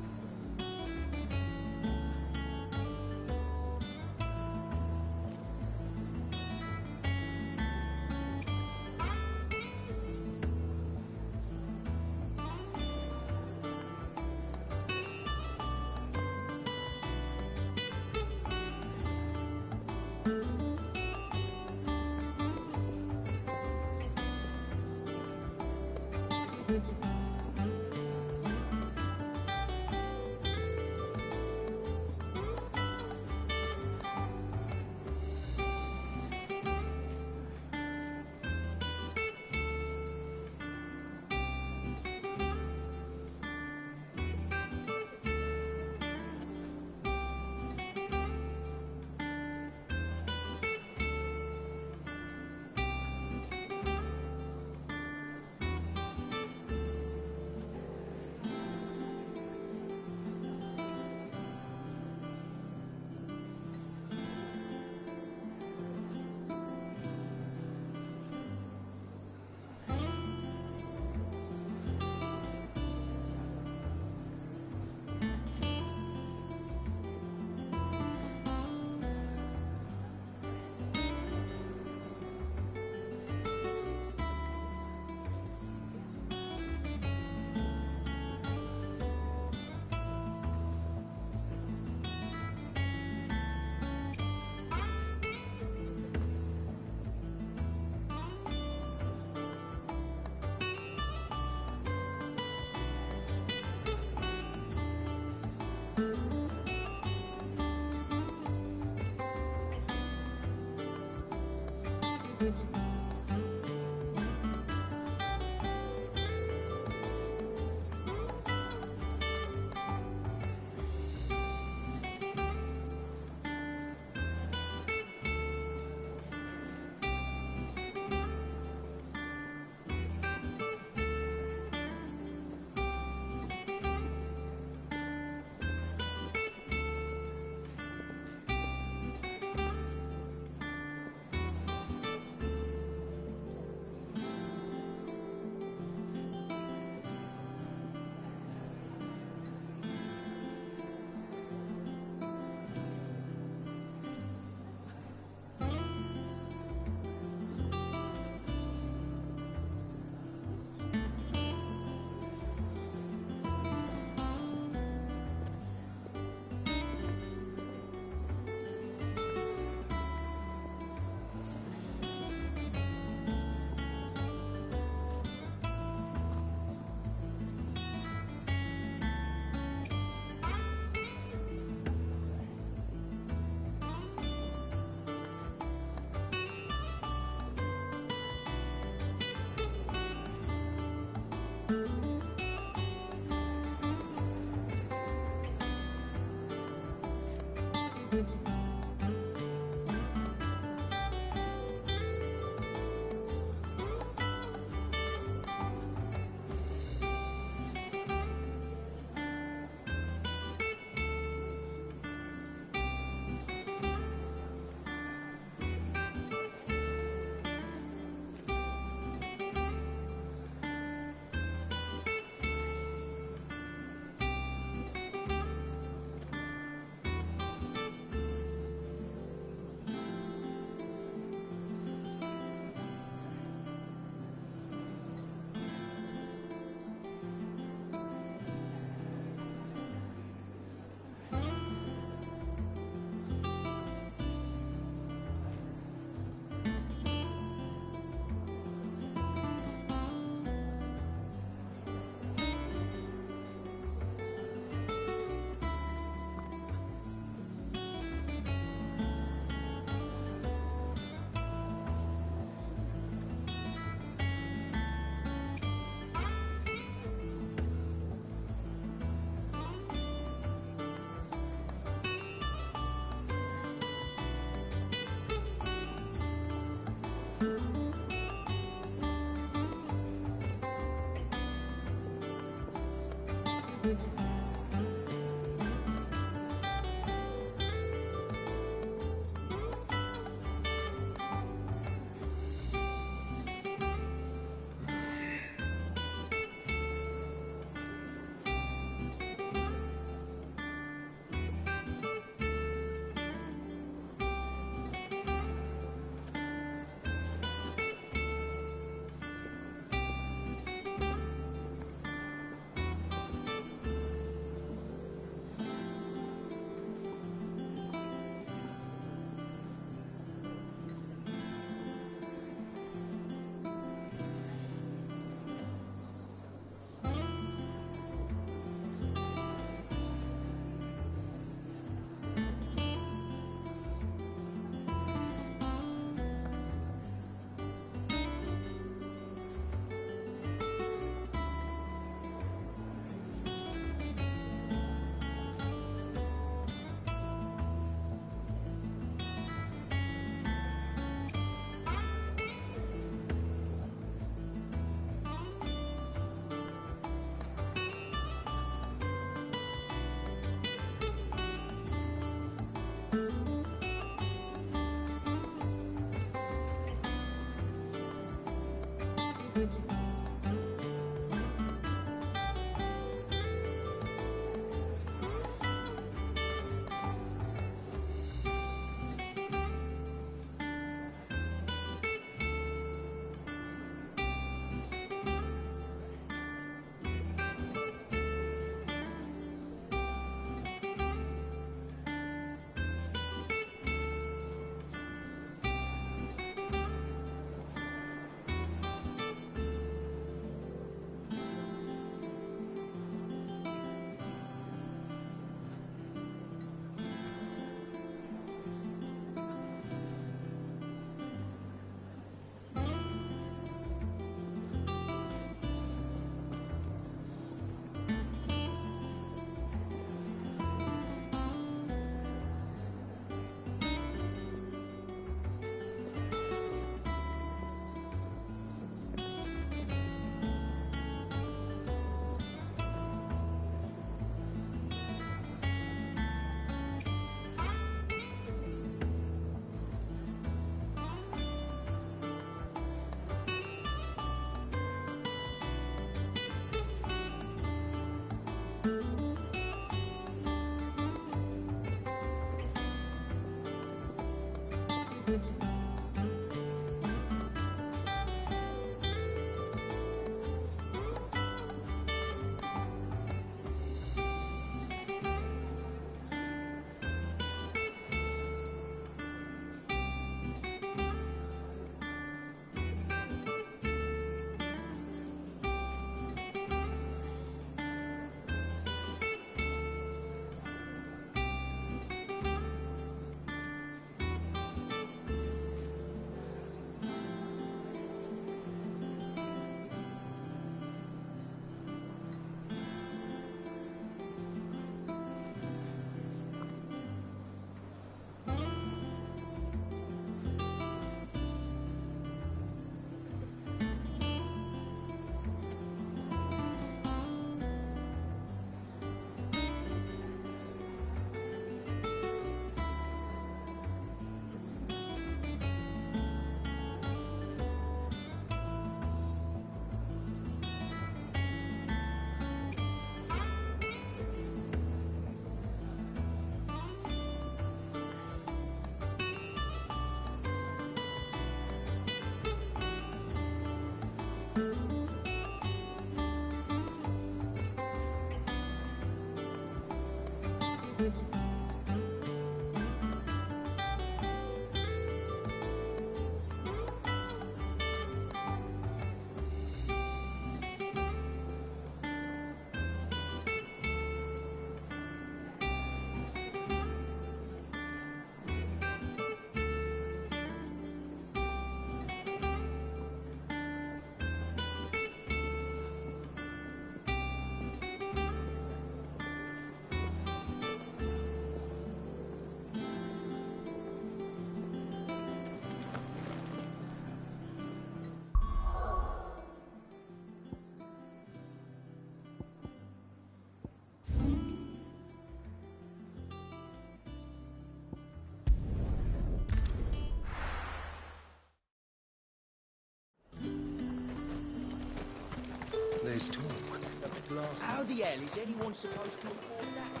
there's talk that could last. How the hell is anyone supposed to afford that?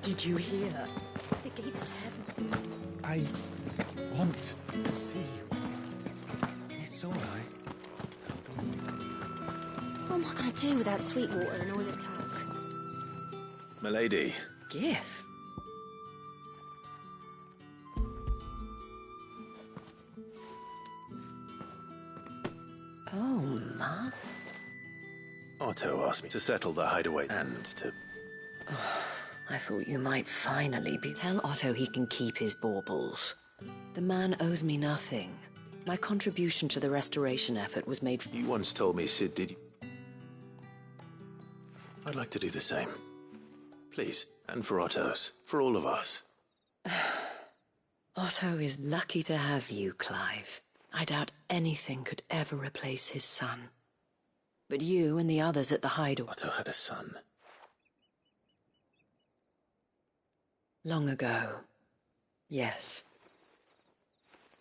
Did you hear? The gates to heaven. I want to see you. It's all right. What am I going to do without Sweetwater and all the talk? Milady. Gif. Oh, Ma. Otto asked me to settle the hideaway and to... I thought you might finally be... Tell Otto he can keep his baubles. The man owes me nothing. My contribution to the restoration effort was made... You once told me, Sid, did you? I'd like to do the same. Please. And for Otto's. For all of us. Otto is lucky to have you, Clive. I doubt anything could ever replace his son. But you and the others at the hideaway... Otto had a son. Long ago. Yes.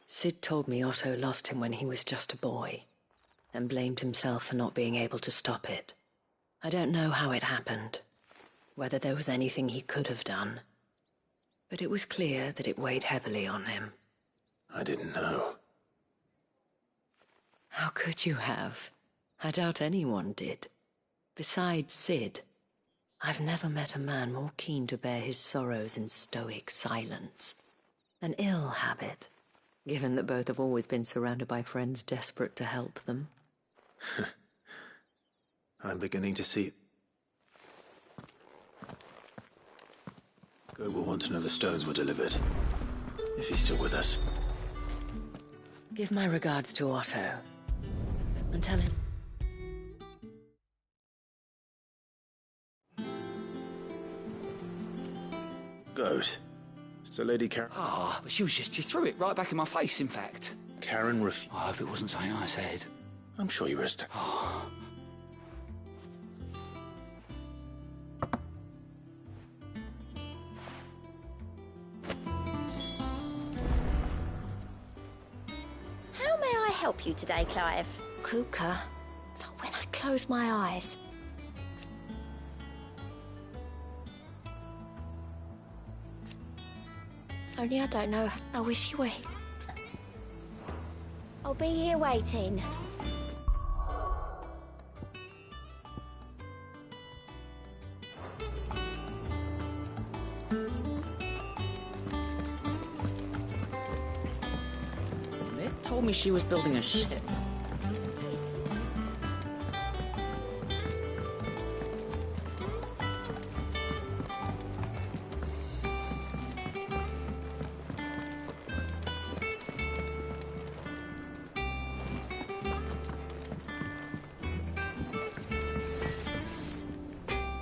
Sid told me Otto lost him when he was just a boy, and blamed himself for not being able to stop it. I don't know how it happened, whether there was anything he could have done, but it was clear that it weighed heavily on him. I didn't know. How could you have? I doubt anyone did. Besides Sid, I've never met a man more keen to bear his sorrows in stoic silence. An ill habit, given that both have always been surrounded by friends desperate to help them. I'm beginning to see... Go will want to know the stones were delivered. If he's still with us. Give my regards to Otto. And tell him... Goat. So Lady Karen... Ah, but she threw it right back in my face, in fact. Karen I hope it wasn't something I said. I'm sure you were How may I help you today, Clive? Kuka, but when I close my eyes... Only I don't know. I wish you were. I'll be here waiting. They told me she was building a ship.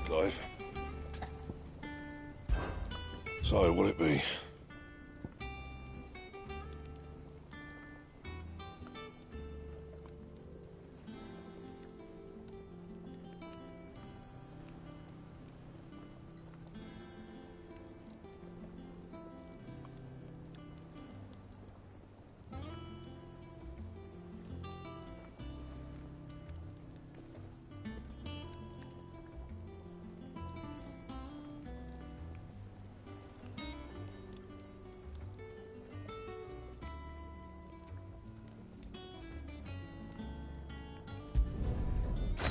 Clive. So, what'll it be?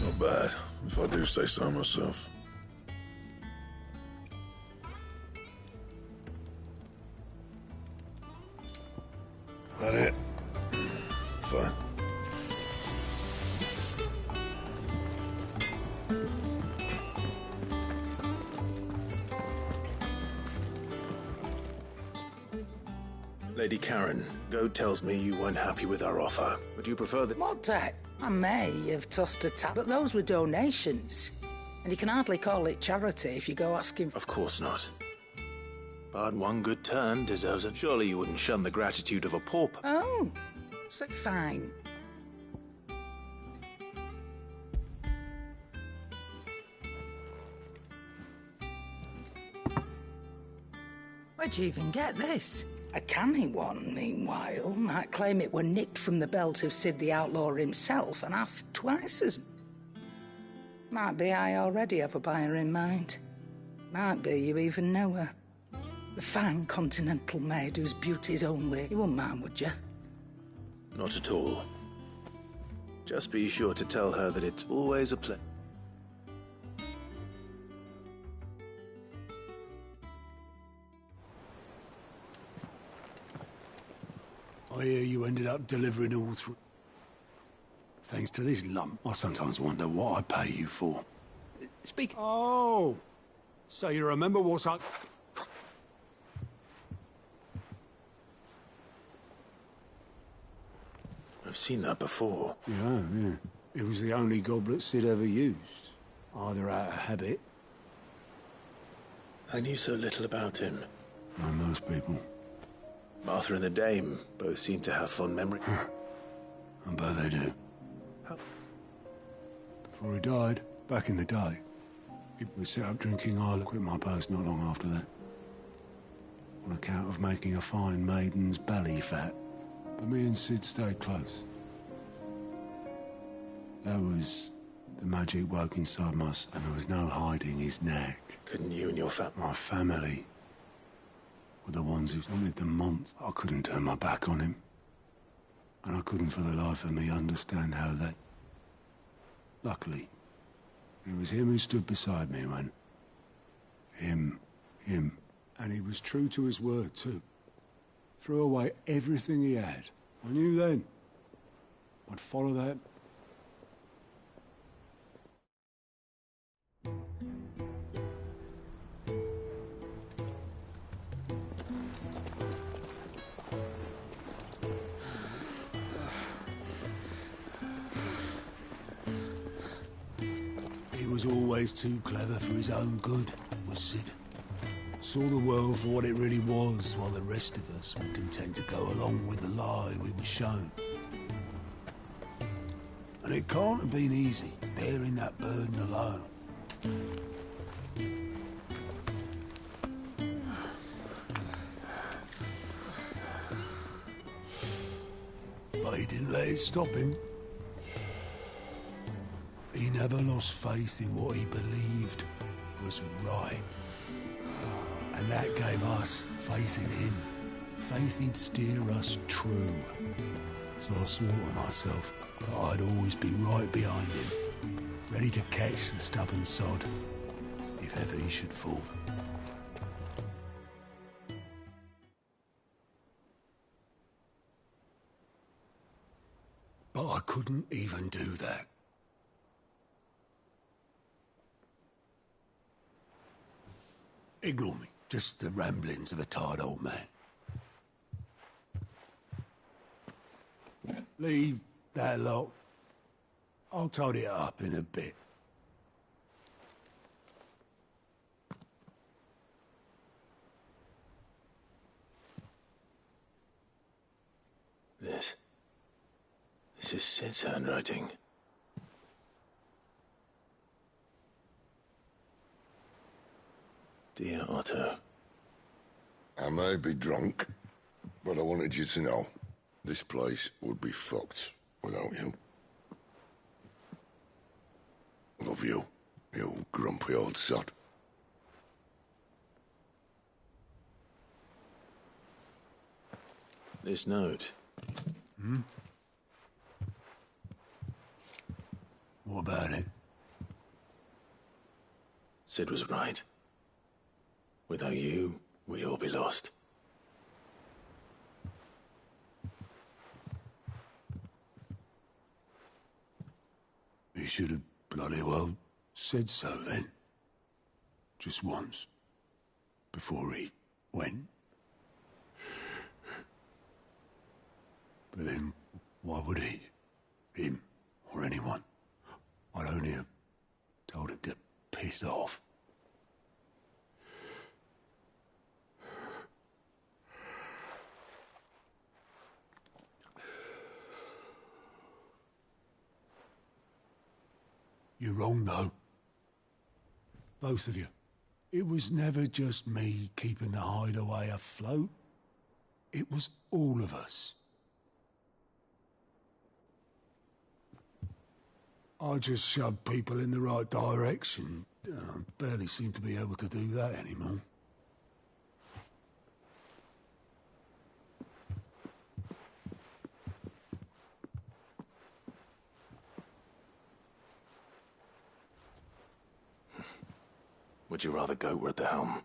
Not bad, if I do say so myself. That it? Fine. Lady Karen, Goad tells me you weren't happy with our offer. Would you prefer that... What that? I may have tossed a tap, but those were donations. And you can hardly call it charity if you go asking... Of course not. But one good turn deserves it. Surely you wouldn't shun the gratitude of a pauper. Oh, so fine. Where'd you even get this? A canny one, meanwhile, might claim it were nicked from the belt of Sid the Outlaw himself and ask twice as... Might be I already have a buyer in mind. Might be you even know her. A fine continental maid whose beauty's only... You wouldn't mind, would you? Not at all. Just be sure to tell her that it's always a pleasure. I hear you ended up delivering all through. Thanks to this lump, I sometimes wonder what I pay you for. Speak. Oh, so you remember what's up? I've seen that before. Yeah. It was the only goblet Sid ever used. Either out of habit. I knew so little about him. Like most people. Martha and the Dame both seem to have fond memories. I bet they do. How? Before he died, back in the day, we set up drinking. I quit my post not long after that. On account of making a fine maiden's belly fat. But me and Sid stayed close. That was the magic woke inside us, and there was no hiding his neck. Couldn't you and your My family were the ones who wanted the month. I couldn't turn my back on him. And I couldn't for the life of me understand how that... Luckily, it was him who stood beside me when... Him. And he was true to his word, too. Threw away everything he had. I knew then. I'd follow that. He was always too clever for his own good, was Sid. Saw the world for what it really was, while the rest of us were content to go along with the lie we were shown. And it can't have been easy, bearing that burden alone. But he didn't let it stop him. He never lost faith in what he believed was right. And that gave us faith in him. Faith he'd steer us true. So I swore to myself that I'd always be right behind him, ready to catch the stubborn sod, if ever he should fall. But I couldn't even do that. Ignore me. Just the ramblings of a tired old man. Leave that lot. I'll tidy it up in a bit. This is Sid's handwriting. Dear Otto. I may be drunk, but I wanted you to know this place would be fucked without you. Love you, you grumpy old sod. This note. What about it? Sid was right. Without you, we'd all be lost. He should have bloody well said so then. Just once. Before he went. But then, why would he? Him, or anyone? I'd only have told him to piss off. You're wrong, though. Both of you. It was never just me keeping the hideaway afloat. It was all of us. I just shoved people in the right direction. I barely seem to be able to do that anymore. Would you rather go at the helm?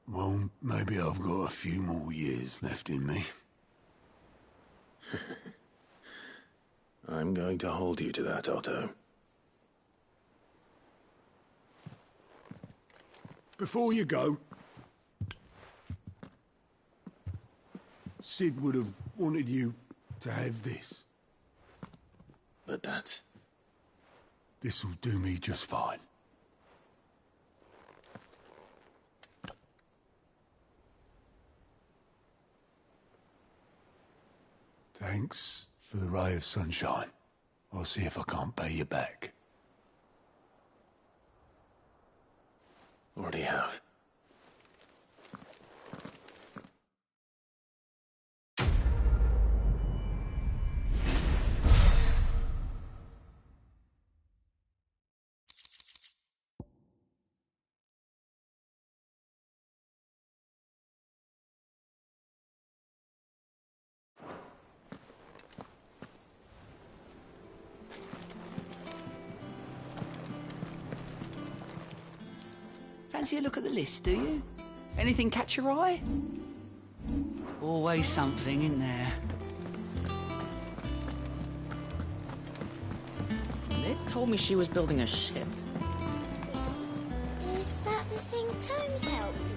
Well, maybe I've got a few more years left in me. I'm going to hold you to that, Otto. Before you go, Sid would have wanted you to have this. But that's... This'll do me just fine. Thanks for the ray of sunshine. I'll see if I can't pay you back. Already have. Fancy a look at the list, do you? Anything catch your eye? Always something in there. They told me she was building a ship. Is that the thing Tomes helped?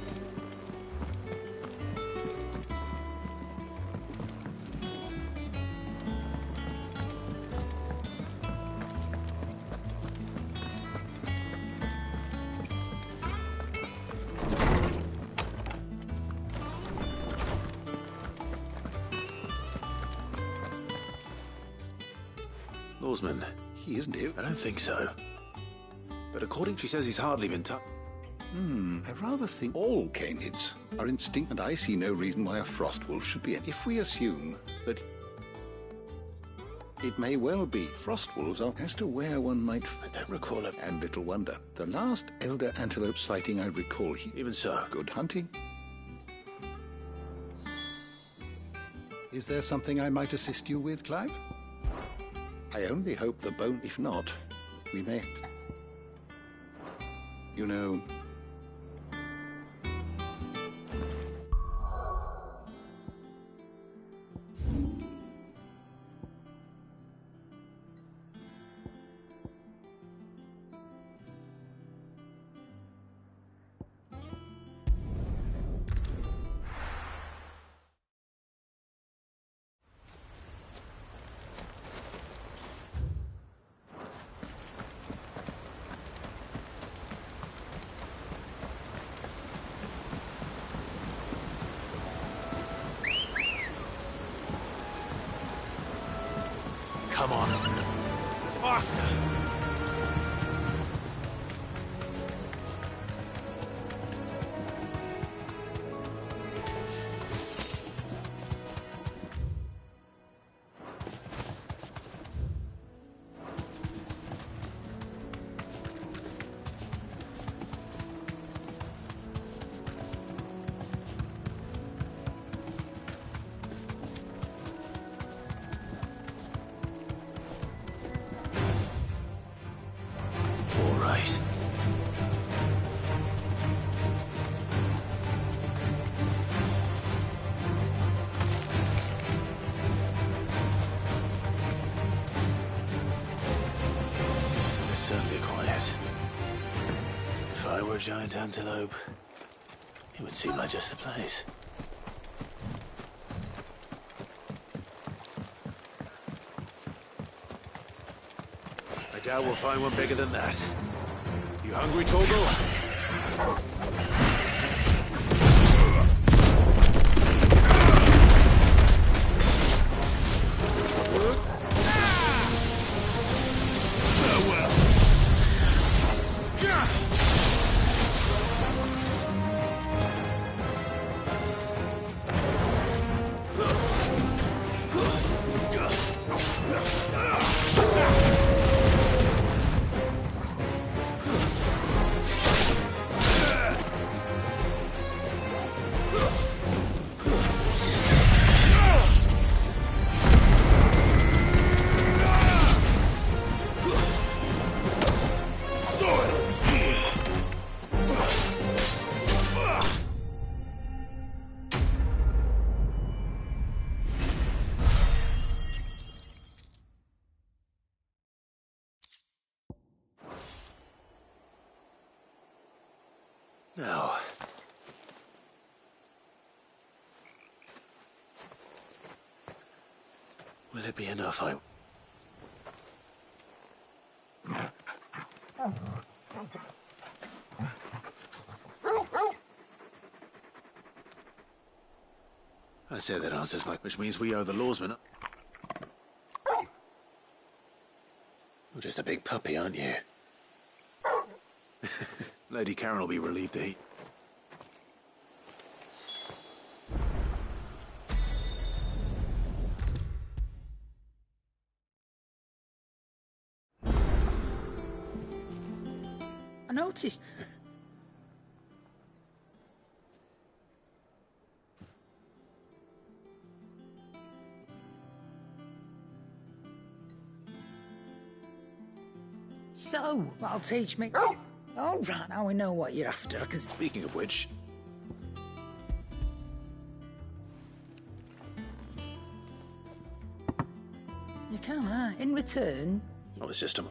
Lawsman. He isn't ill. I don't think so. But according, she says he's hardly been touched. I rather think all canids are instinct, and I see no reason why a frostwolf should be. If we assume that it may well be frostwolves are as to where one might... I don't recall it. And little wonder. The last elder antelope sighting I recall... Even so. Good hunting. Is there something I might assist you with, Clive? I only hope the bone... If not, we may... You know... Come on. Faster! Certainly quiet. If I were a giant antelope, it would seem like just the place. I doubt we'll find one bigger than that. You hungry, Torgal? Now... will it be enough? I say that answers my... which means we owe the lawsman... You're just a big puppy, aren't you? Lady Karen will be relieved to eat. I noticed... So, that'll teach me... All right, now we know what you're after. I can... Speaking of which... You can, in return... Oh, it's just a...